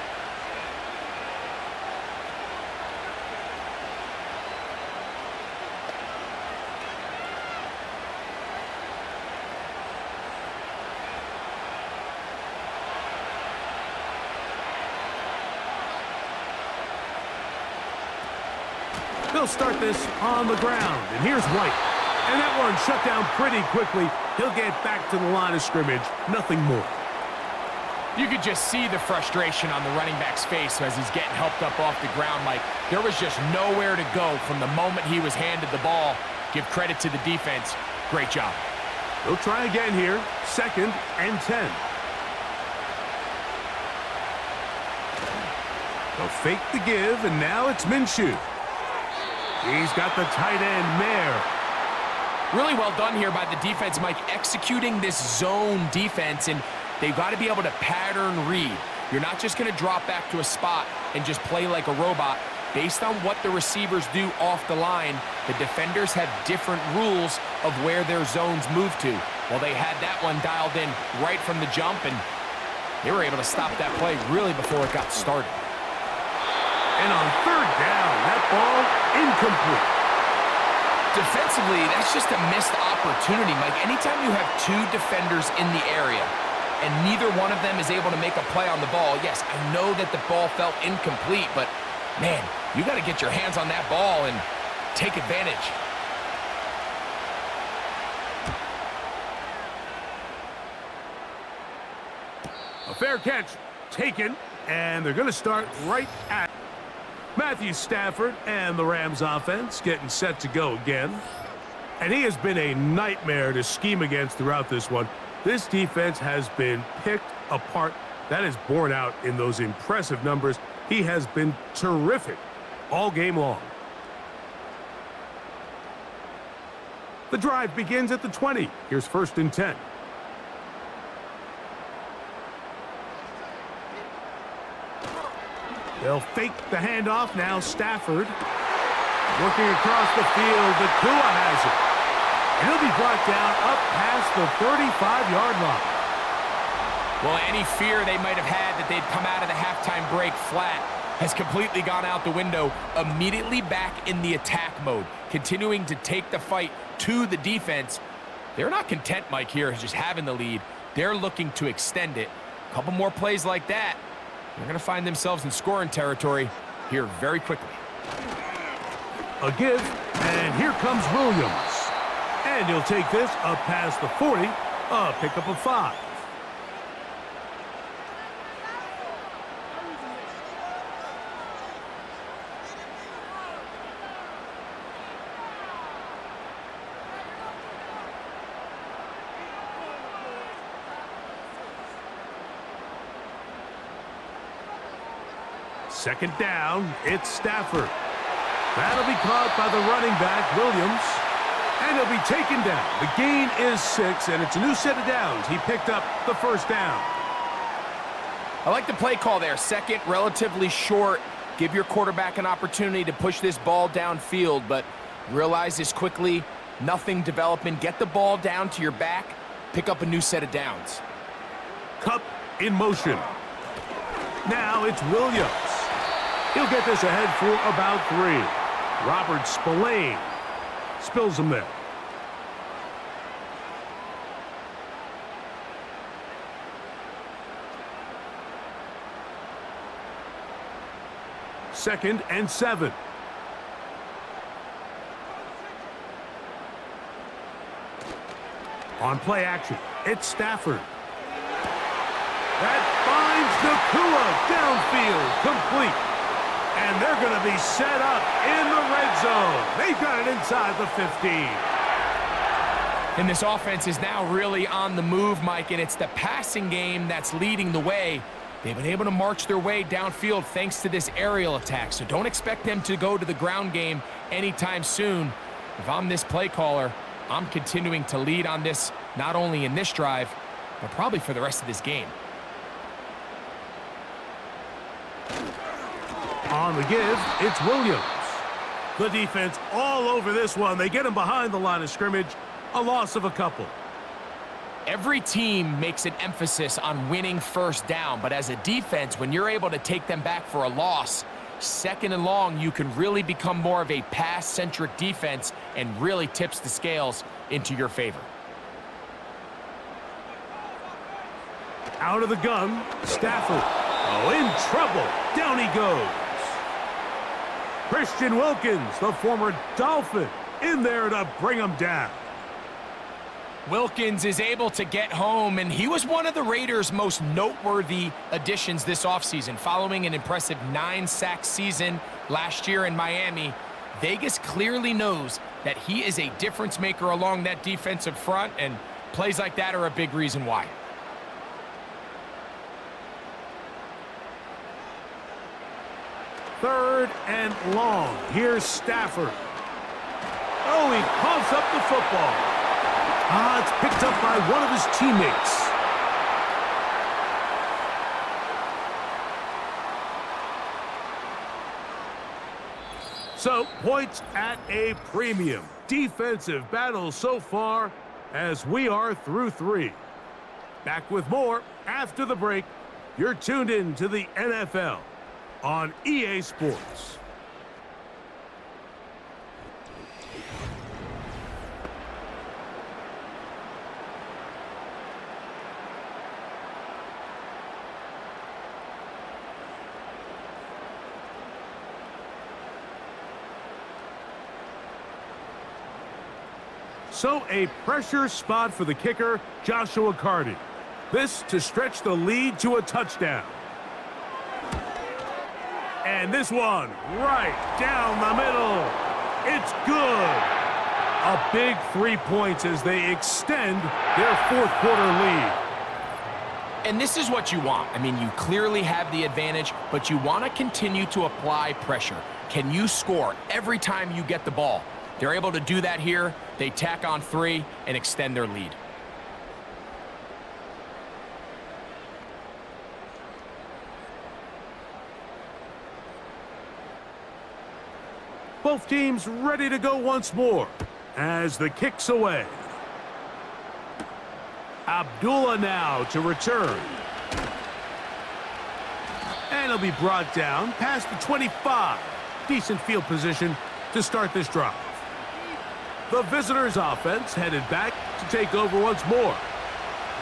They'll start this on the ground, and here's White. And that one shut down pretty quickly. He'll get back to the line of scrimmage, nothing more. You could just see the frustration on the running back's face as he's getting helped up off the ground. Like, there was just nowhere to go from the moment he was handed the ball. Give credit to the defense. Great job. They'll try again here, 2nd and 10. They'll fake the give, and now it's Minshew. He's got the tight end, Mayer. Really well done here by the defense, Mike, executing this zone defense, and they've got to be able to pattern read. You're not just going to drop back to a spot and just play like a robot. Based on what the receivers do off the line, the defenders have different rules of where their zones move to. Well, they had that one dialed in right from the jump, and they were able to stop that play really before it got started. And on 3rd down, that ball incomplete. Defensively, that's just a missed opportunity, Mike. Anytime you have 2 defenders in the area and neither one of them is able to make a play on the ball, yes, I know that the ball felt incomplete, but, man, you got to get your hands on that ball and take advantage. A fair catch taken, and they're going to start right at Matthew Stafford, and the Rams offense getting set to go again. And he has been a nightmare to scheme against throughout this one. This defense has been picked apart. That is borne out in those impressive numbers. He has been terrific all game long. The drive begins at the 20. Here's 1st and 10. They'll fake the handoff now. Stafford working across the field. Nakua has it. And he'll be brought down up past the 35-yard line. Well, any fear they might have had that they'd come out of the halftime break flat has completely gone out the window. Immediately back in the attack mode, continuing to take the fight to the defense. They're not content, Mike, here, just having the lead. They're looking to extend it. A couple more plays like that, they're going to find themselves in scoring territory here very quickly. A give, and here comes Williams. And he'll take this up past the 40, a pickup of 5. Second down, it's Stafford. That'll be caught by the running back, Williams. And he'll be taken down. The gain is 6, and it's a new set of downs. He picked up the 1st down. I like the play call there. 2nd, relatively short. Give your quarterback an opportunity to push this ball downfield, but realize this quickly. Nothing developing. Get the ball down to your back. Pick up a new set of downs. Cup in motion. Now it's Williams. He'll get this ahead for about 3. Robert Spillane spills him there. Second and 7. On play action, it's Stafford. That finds Nakua downfield, complete. And they're going to be set up in the red zone. They've got it inside the 15. And this offense is now really on the move, Mike, and it's the passing game that's leading the way. They've been able to march their way downfield thanks to this aerial attack, so don't expect them to go to the ground game anytime soon. If I'm this play caller, I'm continuing to lead on this, not only in this drive, but probably for the rest of this game. On the give, it's Williams. The defense all over this one. They get him behind the line of scrimmage. A loss of a couple. Every team makes an emphasis on winning first down, but as a defense, when you're able to take them back for a loss, second and long, you can really become more of a pass-centric defense and really tips the scales into your favor. Out of the gun, Stafford. Oh, in trouble. Down he goes. Christian Wilkins, the former Dolphin, in there to bring him down. Wilkins is able to get home, and he was one of the Raiders' most noteworthy additions this offseason. Following an impressive 9-sack season last year in Miami, Vegas clearly knows that he is a difference maker along that defensive front, and plays like that are a big reason why. Third and long. Here's Stafford. Oh, he coughs up the football. It's picked up by one of his teammates. So, points at a premium. Defensive battle so far as we are through 3. Back with more after the break. You're tuned in to the NFL on EA Sports. So a pressure spot for the kicker, Joshua Carty. This to stretch the lead to a touchdown. And this one right down the middle. It's good. A big 3 points as they extend their fourth quarter lead. And this is what you want. I mean, you clearly have the advantage, but you want to continue to apply pressure. Can you score every time you get the ball? They're able to do that here. They tack on 3 and extend their lead. Both teams ready to go once more as the kick's away. Abdullah now to return. And he'll be brought down past the 25. Decent field position to start this drive. The visitors' offense headed back to take over once more.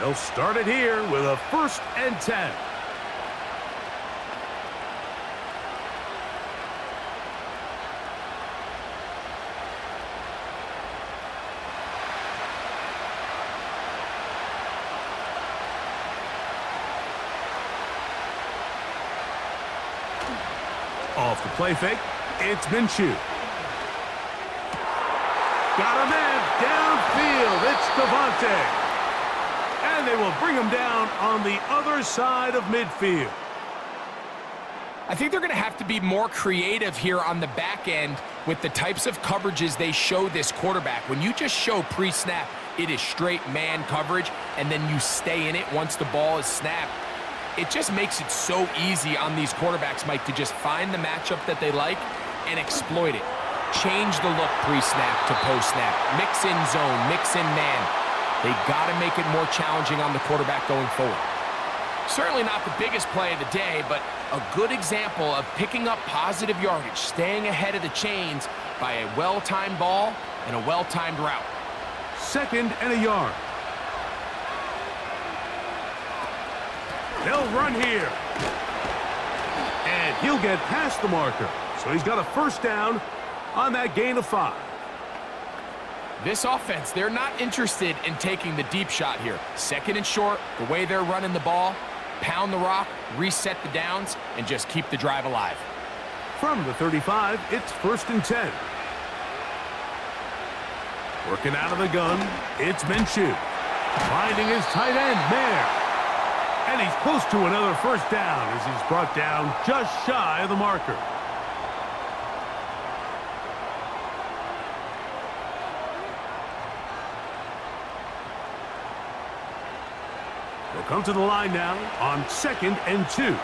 They'll start it here with a 1st and 10. Off the play fake, it's Minshew. Got a man downfield. It's Devontae. And they will bring him down on the other side of midfield. I think they're going to have to be more creative here on the back end with the types of coverages they show this quarterback. When you just show pre-snap, it is straight man coverage, and then you stay in it once the ball is snapped. It just makes it so easy on these quarterbacks, Mike, to just find the matchup that they like and exploit it. Change the look pre-snap to post-snap. Mix in zone, mix in man. They got to make it more challenging on the quarterback going forward. Certainly not the biggest play of the day, but a good example of picking up positive yardage, staying ahead of the chains by a well-timed ball and a well-timed route. 2nd and a yard. They'll run here. And he'll get past the marker. So he's got a 1st down on that gain of 5. This offense, they're not interested in taking the deep shot here. 2nd and short, the way they're running the ball, pound the rock, reset the downs, and just keep the drive alive. From the 35, it's 1st and 10. Working out of the gun, it's Minshew. Finding his tight end, Mayer. And he's close to another 1st down as he's brought down just shy of the marker. They'll come to the line now on 2nd and 2.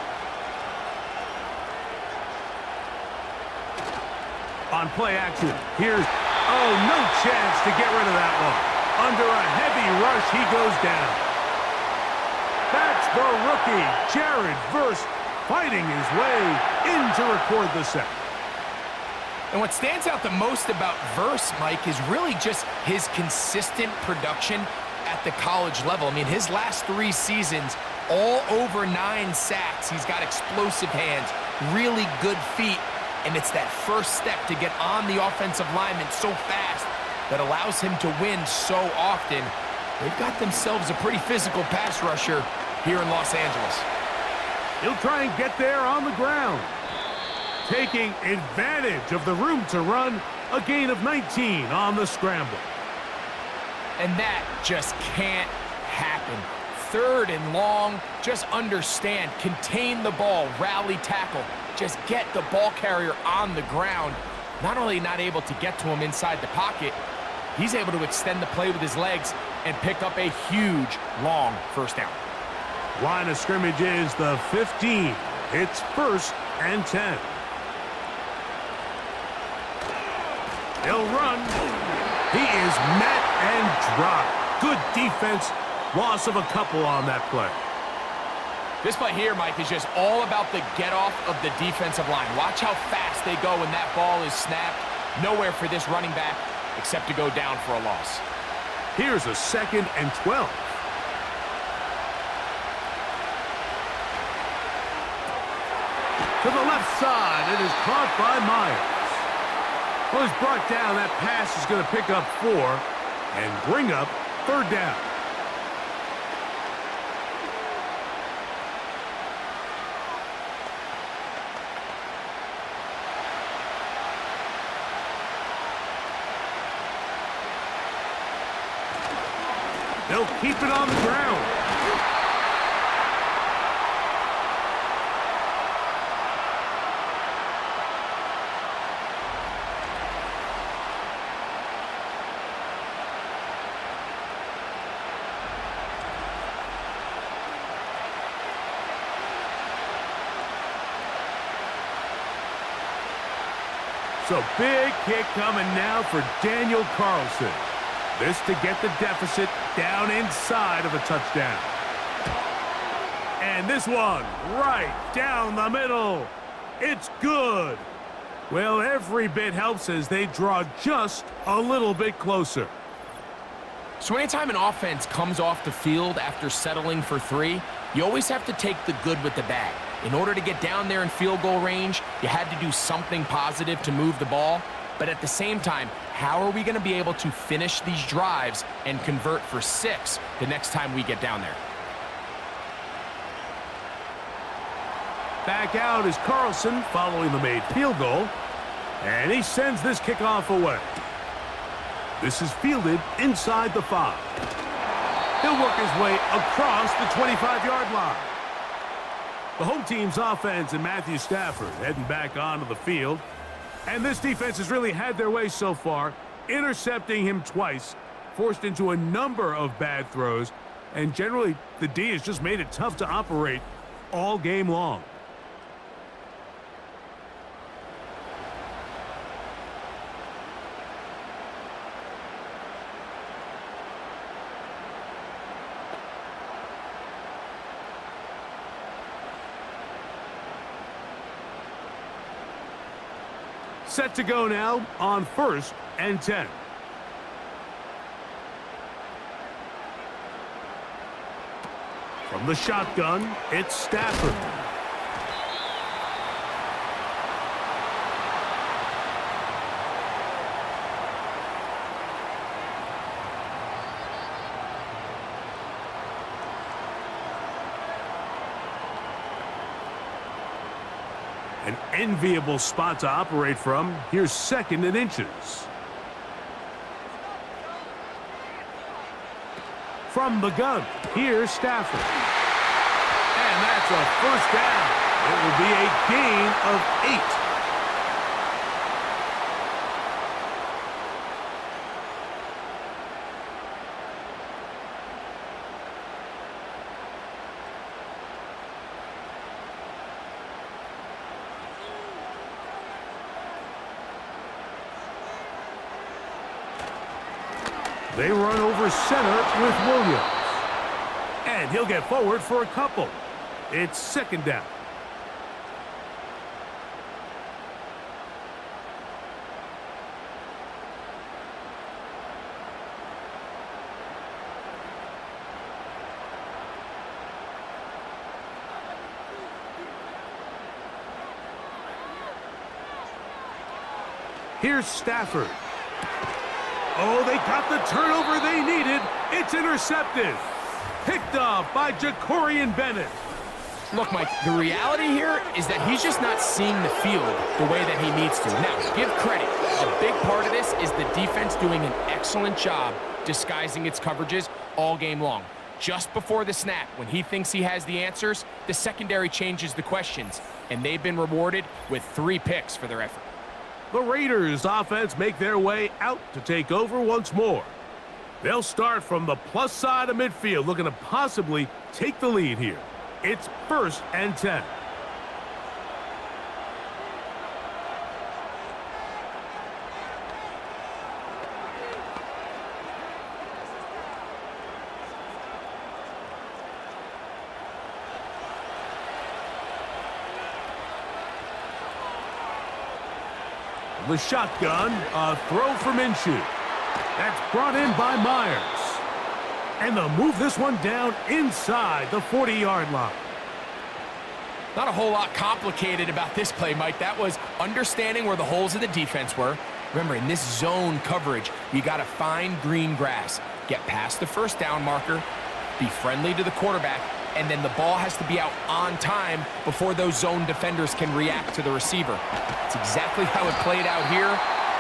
On play action, here's, oh, no chance to get rid of that one. Under a heavy rush, he goes down. That's the rookie, Jared Verse, fighting his way in to record the sack. And what stands out the most about Verse, Mike, is really just his consistent production at the college level. I mean, his last 3 seasons, all over 9 sacks. He's got explosive hands, really good feet, and it's that first step to get on the offensive lineman so fast that allows him to win so often. They've got themselves a pretty physical pass rusher here in Los Angeles. He'll try and get there on the ground. Taking advantage of the room to run, a gain of 19 on the scramble. And that just can't happen. 3rd and long, just understand, contain the ball, rally tackle, just get the ball carrier on the ground. Not only not able to get to him inside the pocket, he's able to extend the play with his legs and pick up a huge, long 1st down. Line of scrimmage is the 15. It's 1st and 10. He'll run. He is met and dropped. Good defense. Loss of a couple on that play. This play here, Mike, is just all about the get-off of the defensive line. Watch how fast they go when that ball is snapped. Nowhere for this running back except to go down for a loss. Here's a 2nd and 12. To the left side, it is caught by Myers. Well, he's brought down. That pass is going to pick up 4 and bring up 3rd down. They'll keep it on the ground. So big kick coming now for Daniel Carlson. This to get the deficit down inside of a touchdown. And this one right down the middle. It's good. Well, every bit helps as they draw just a little bit closer. So anytime an offense comes off the field after settling for 3, you always have to take the good with the bad. In order to get down there in field goal range, you had to do something positive to move the ball. But at the same time, how are we going to be able to finish these drives and convert for 6 the next time we get down there? Back out is Carlson following the made field goal. And he sends this kickoff away. This is fielded inside the 5. He'll work his way across the 25-yard line. The home team's offense and Matthew Stafford heading back onto the field. And this defense has really had their way so far, intercepting him twice, forced into a number of bad throws, and generally the D has just made it tough to operate all game long. Set to go now on 1st and 10. From the shotgun, it's Stafford. An enviable spot to operate from. Here's 2nd and inches. From the gun, here's Stafford. And that's a 1st down. It will be a gain of 8. They run over center with Williams. And he'll get forward for a couple. It's 2nd down. Here's Stafford. Oh, they got the turnover they needed. It's intercepted. Picked off by Jacorian Bennett. Look, Mike, the reality here is that he's just not seeing the field the way that he needs to. Now, give credit. A big part of this is the defense doing an excellent job disguising its coverages all game long. Just before the snap, when he thinks he has the answers, the secondary changes the questions, and they've been rewarded with 3 picks for their effort. The Raiders offense make their way out to take over once more. They'll start from the plus side of midfield, looking to possibly take the lead here. It's 1st and 10. The shotgun, a throw from Minshew. That's brought in by Myers. And they'll move this one down inside the 40-yard line. Not a whole lot complicated about this play, Mike. That was understanding where the holes of the defense were. Remember, in this zone coverage, you got to find green grass. Get past the 1st down marker, be friendly to the quarterback, and then the ball has to be out on time before those zone defenders can react to the receiver. It's exactly how it played out here.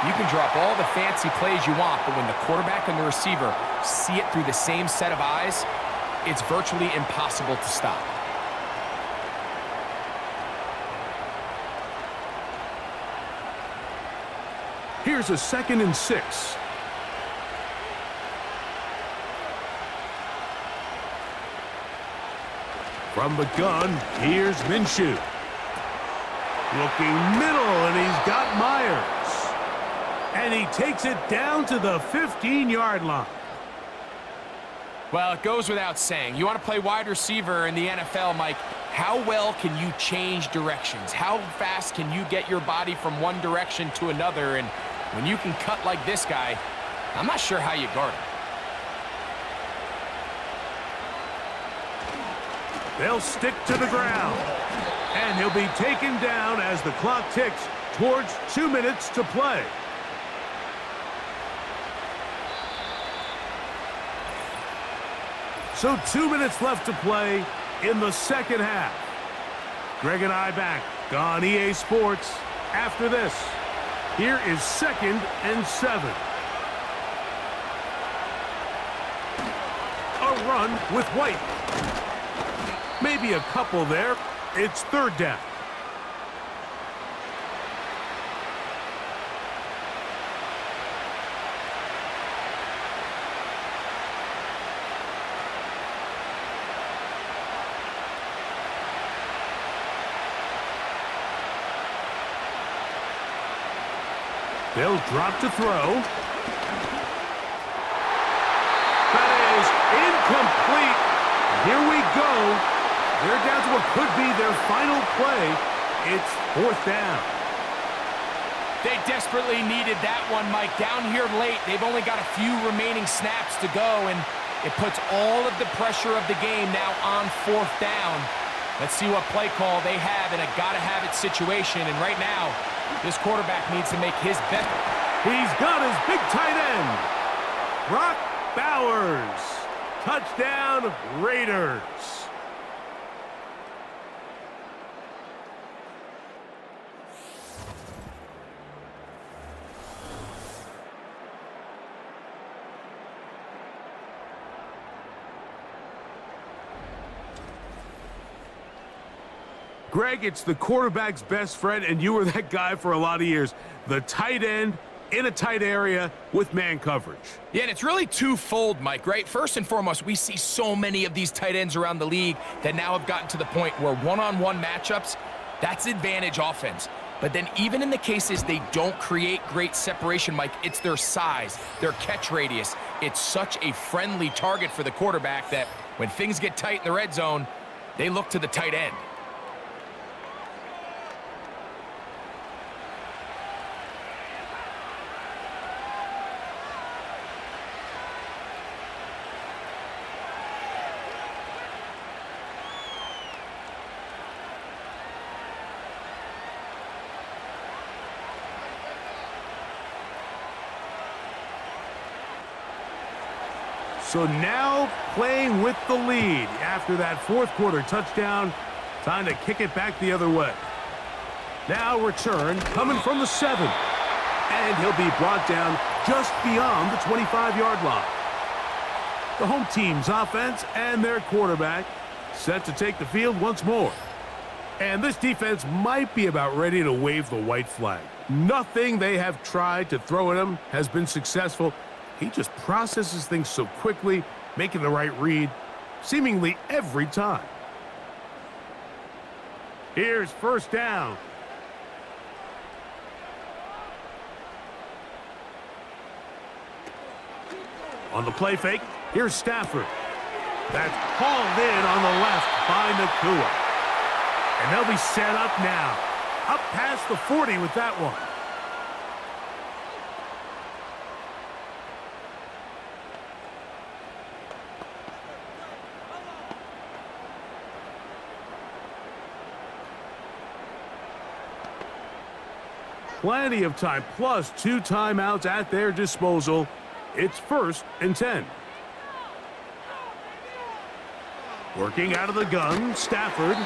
You can drop all the fancy plays you want, but when the quarterback and the receiver see it through the same set of eyes, it's virtually impossible to stop. Here's a 2nd and 6. From the gun, here's Minshew. Looking middle, and he's got Myers. And he takes it down to the 15-yard line. Well, it goes without saying. You want to play wide receiver in the NFL, Mike, how well can you change directions? How fast can you get your body from one direction to another? And when you can cut like this guy, I'm not sure how you guard him. They'll stick to the ground. And he'll be taken down as the clock ticks towards 2 minutes to play. So 2 minutes left to play in the 2nd half. Greg and I back on EA Sports after this. Here is 2nd and 7. A run with White. Maybe a couple there. It's 3rd down. They'll drop to throw. That is incomplete. Here we go. They're down to what could be their final play. It's 4th down. They desperately needed that one, Mike. Down here late, they've only got a few remaining snaps to go, and it puts all of the pressure of the game now on 4th down. Let's see what play call they have in a gotta-have-it situation, and right now, this quarterback needs to make his bet. He's got his big tight end, Brock Bowers. Touchdown, Raiders. Greg, it's the quarterback's best friend, and you were that guy for a lot of years. The tight end in a tight area with man coverage. Yeah, and it's really twofold, Mike, right? First and foremost, we see so many of these tight ends around the league that now have gotten to the point where one-on-one matchups, that's advantage offense. But then even in the cases they don't create great separation, Mike, it's their size, their catch radius. It's such a friendly target for the quarterback that when things get tight in the red zone, they look to the tight end. So now playing with the lead after that 4th quarter touchdown. Time to kick it back the other way. Now return coming from the 7. And he'll be brought down just beyond the 25-yard line. The home team's offense and their quarterback set to take the field once more. And this defense might be about ready to wave the white flag. Nothing they have tried to throw at him has been successful. He just processes things so quickly, making the right read, seemingly every time. Here's 1st down. On the play fake, here's Stafford. That's hauled in on the left by Nakua. And they'll be set up now. Up past the 40 with that one. Plenty of time, plus 2 timeouts at their disposal. It's 1st and 10. Working out of the gun, Stafford.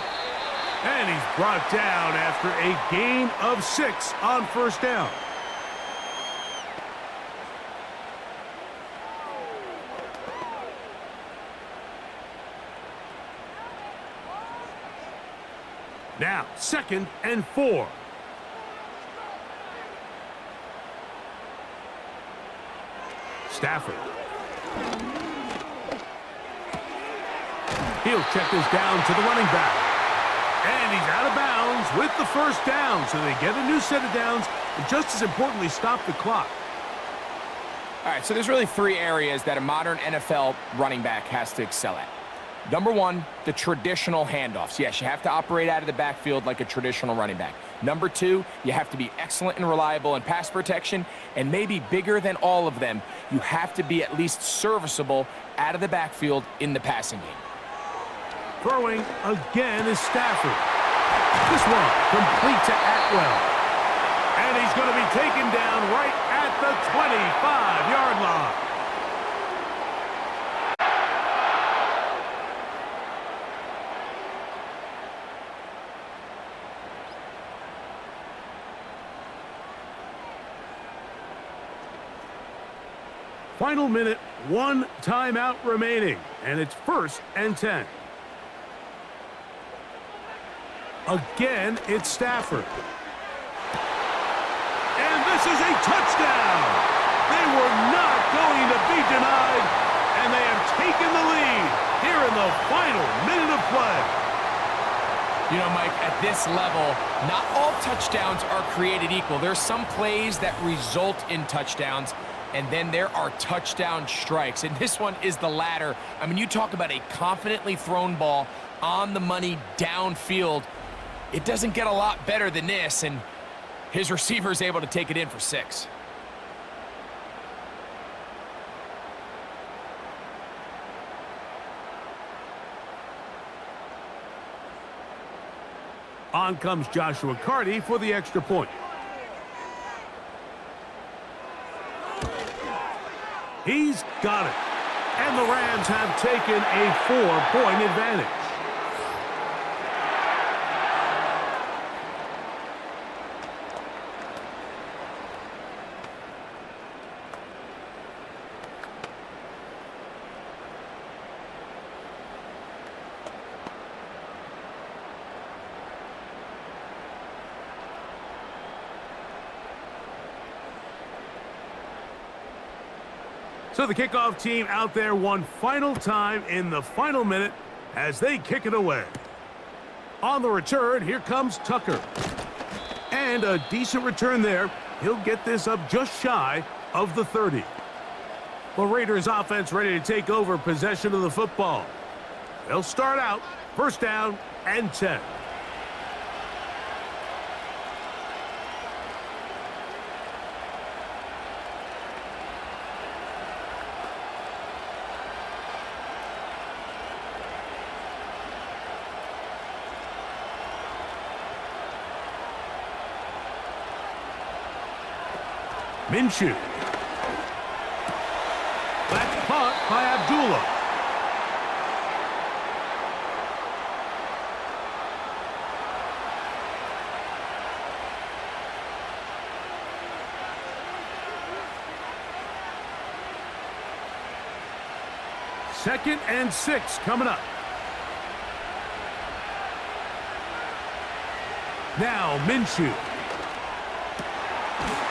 And he's brought down after a gain of 6 on 1st down. Now, 2nd and 4. Stafford. He'll check this down to the running back. And he's out of bounds with the 1st down, so they get a new set of downs, and just as importantly, stop the clock. All right, so there's really 3 areas that a modern NFL running back has to excel at. Number 1, the traditional handoffs. Yes, you have to operate out of the backfield like a traditional running back. Number 2, you have to be excellent and reliable in pass protection, and maybe bigger than all of them, you have to be at least serviceable out of the backfield in the passing game. Throwing again is Stafford. This one complete to Atwell. And he's going to be taken down right at the 25-yard line. Final minute, 1 timeout remaining, and it's 1st and 10. Again, it's Stafford. And this is a touchdown! They were not going to be denied, and they have taken the lead here in the final minute of play. You know, Mike, at this level, not all touchdowns are created equal. There's some plays that result in touchdowns, and then there are touchdown strikes, and this one is the latter. I mean, you talk about a confidently thrown ball on the money downfield. It doesn't get a lot better than this, and His receiver is able to take it in for 6. On comes Joshua Carty for the extra point. He's got it. And the Rams have taken a 4-point advantage. So the kickoff team out there one final time in the final minute as they kick it away. On the return, here comes Tucker. And a decent return there. He'll get this up just shy of the 30. The Raiders offense ready to take over possession of the football. They'll start out first down and 10. Minshew. That's caught by Abdullah. Second and 6 coming up. Now Minshew.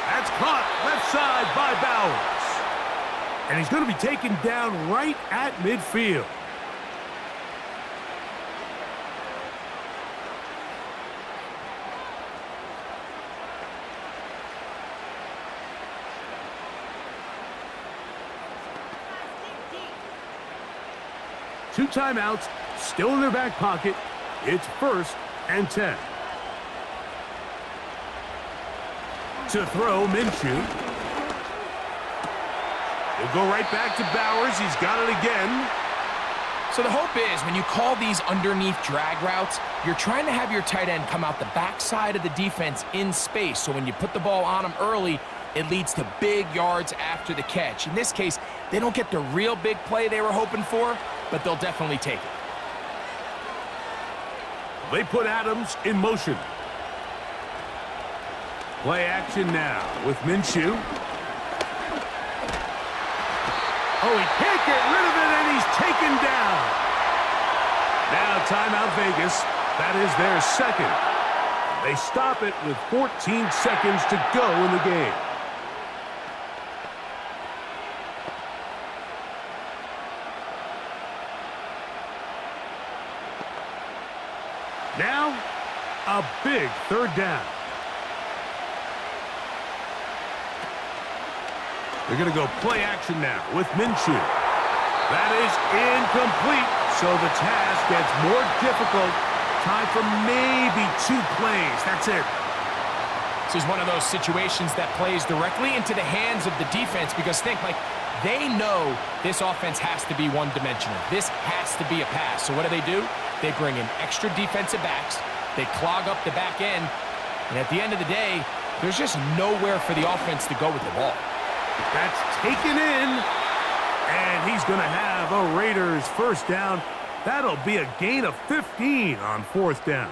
That's caught left side by Bowers. And he's going to be taken down right at midfield. Two timeouts, still in their back pocket. It's first and 10. To throw, Minshew. He'll go right back to Bowers. He's got it again. So the hope is when you call these underneath drag routes, you're trying to have your tight end come out the backside of the defense in space. So when you put the ball on him early, it leads to big yards after the catch. In this case, they don't get the real big play they were hoping for, but they'll definitely take it. They put Adams in motion. Play action now with Minshew. Oh, he can't get rid of it, and he's taken down. Now timeout Vegas. That is their second. They stop it with 14 seconds to go in the game. Now, a big third down. They're going to go play action now with Minshew. That is incomplete, so the task gets more difficult. Time for maybe 2 plays. That's it. This is one of those situations that plays directly into the hands of the defense because think, like, they know this offense has to be one-dimensional. This has to be a pass. So what do? They bring in extra defensive backs. They clog up the back end. And at the end of the day, there's just nowhere for the offense to go with the ball. That's taken in. And he's going to have a Raiders first down. That'll be a gain of 15 on fourth down.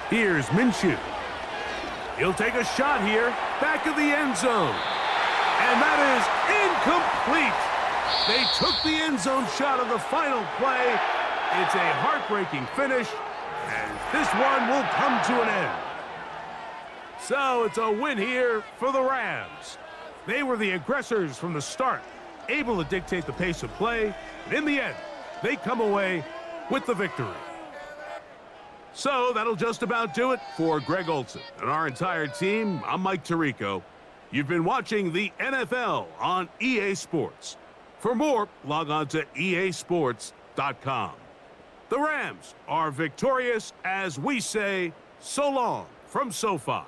Here's Minshew. He'll take a shot here, back of the end zone. And that is incomplete. They took the end zone shot of the final play. It's a heartbreaking finish, and this one will come to an end. So it's a win here for the Rams. They were the aggressors from the start, able to dictate the pace of play, and in the end, they come away with the victory. So that'll just about do it for Greg Olson and our entire team. I'm Mike Tirico. You've been watching the NFL on EA Sports. For more, log on to easports.com. The Rams are victorious as we say so long from SoFi.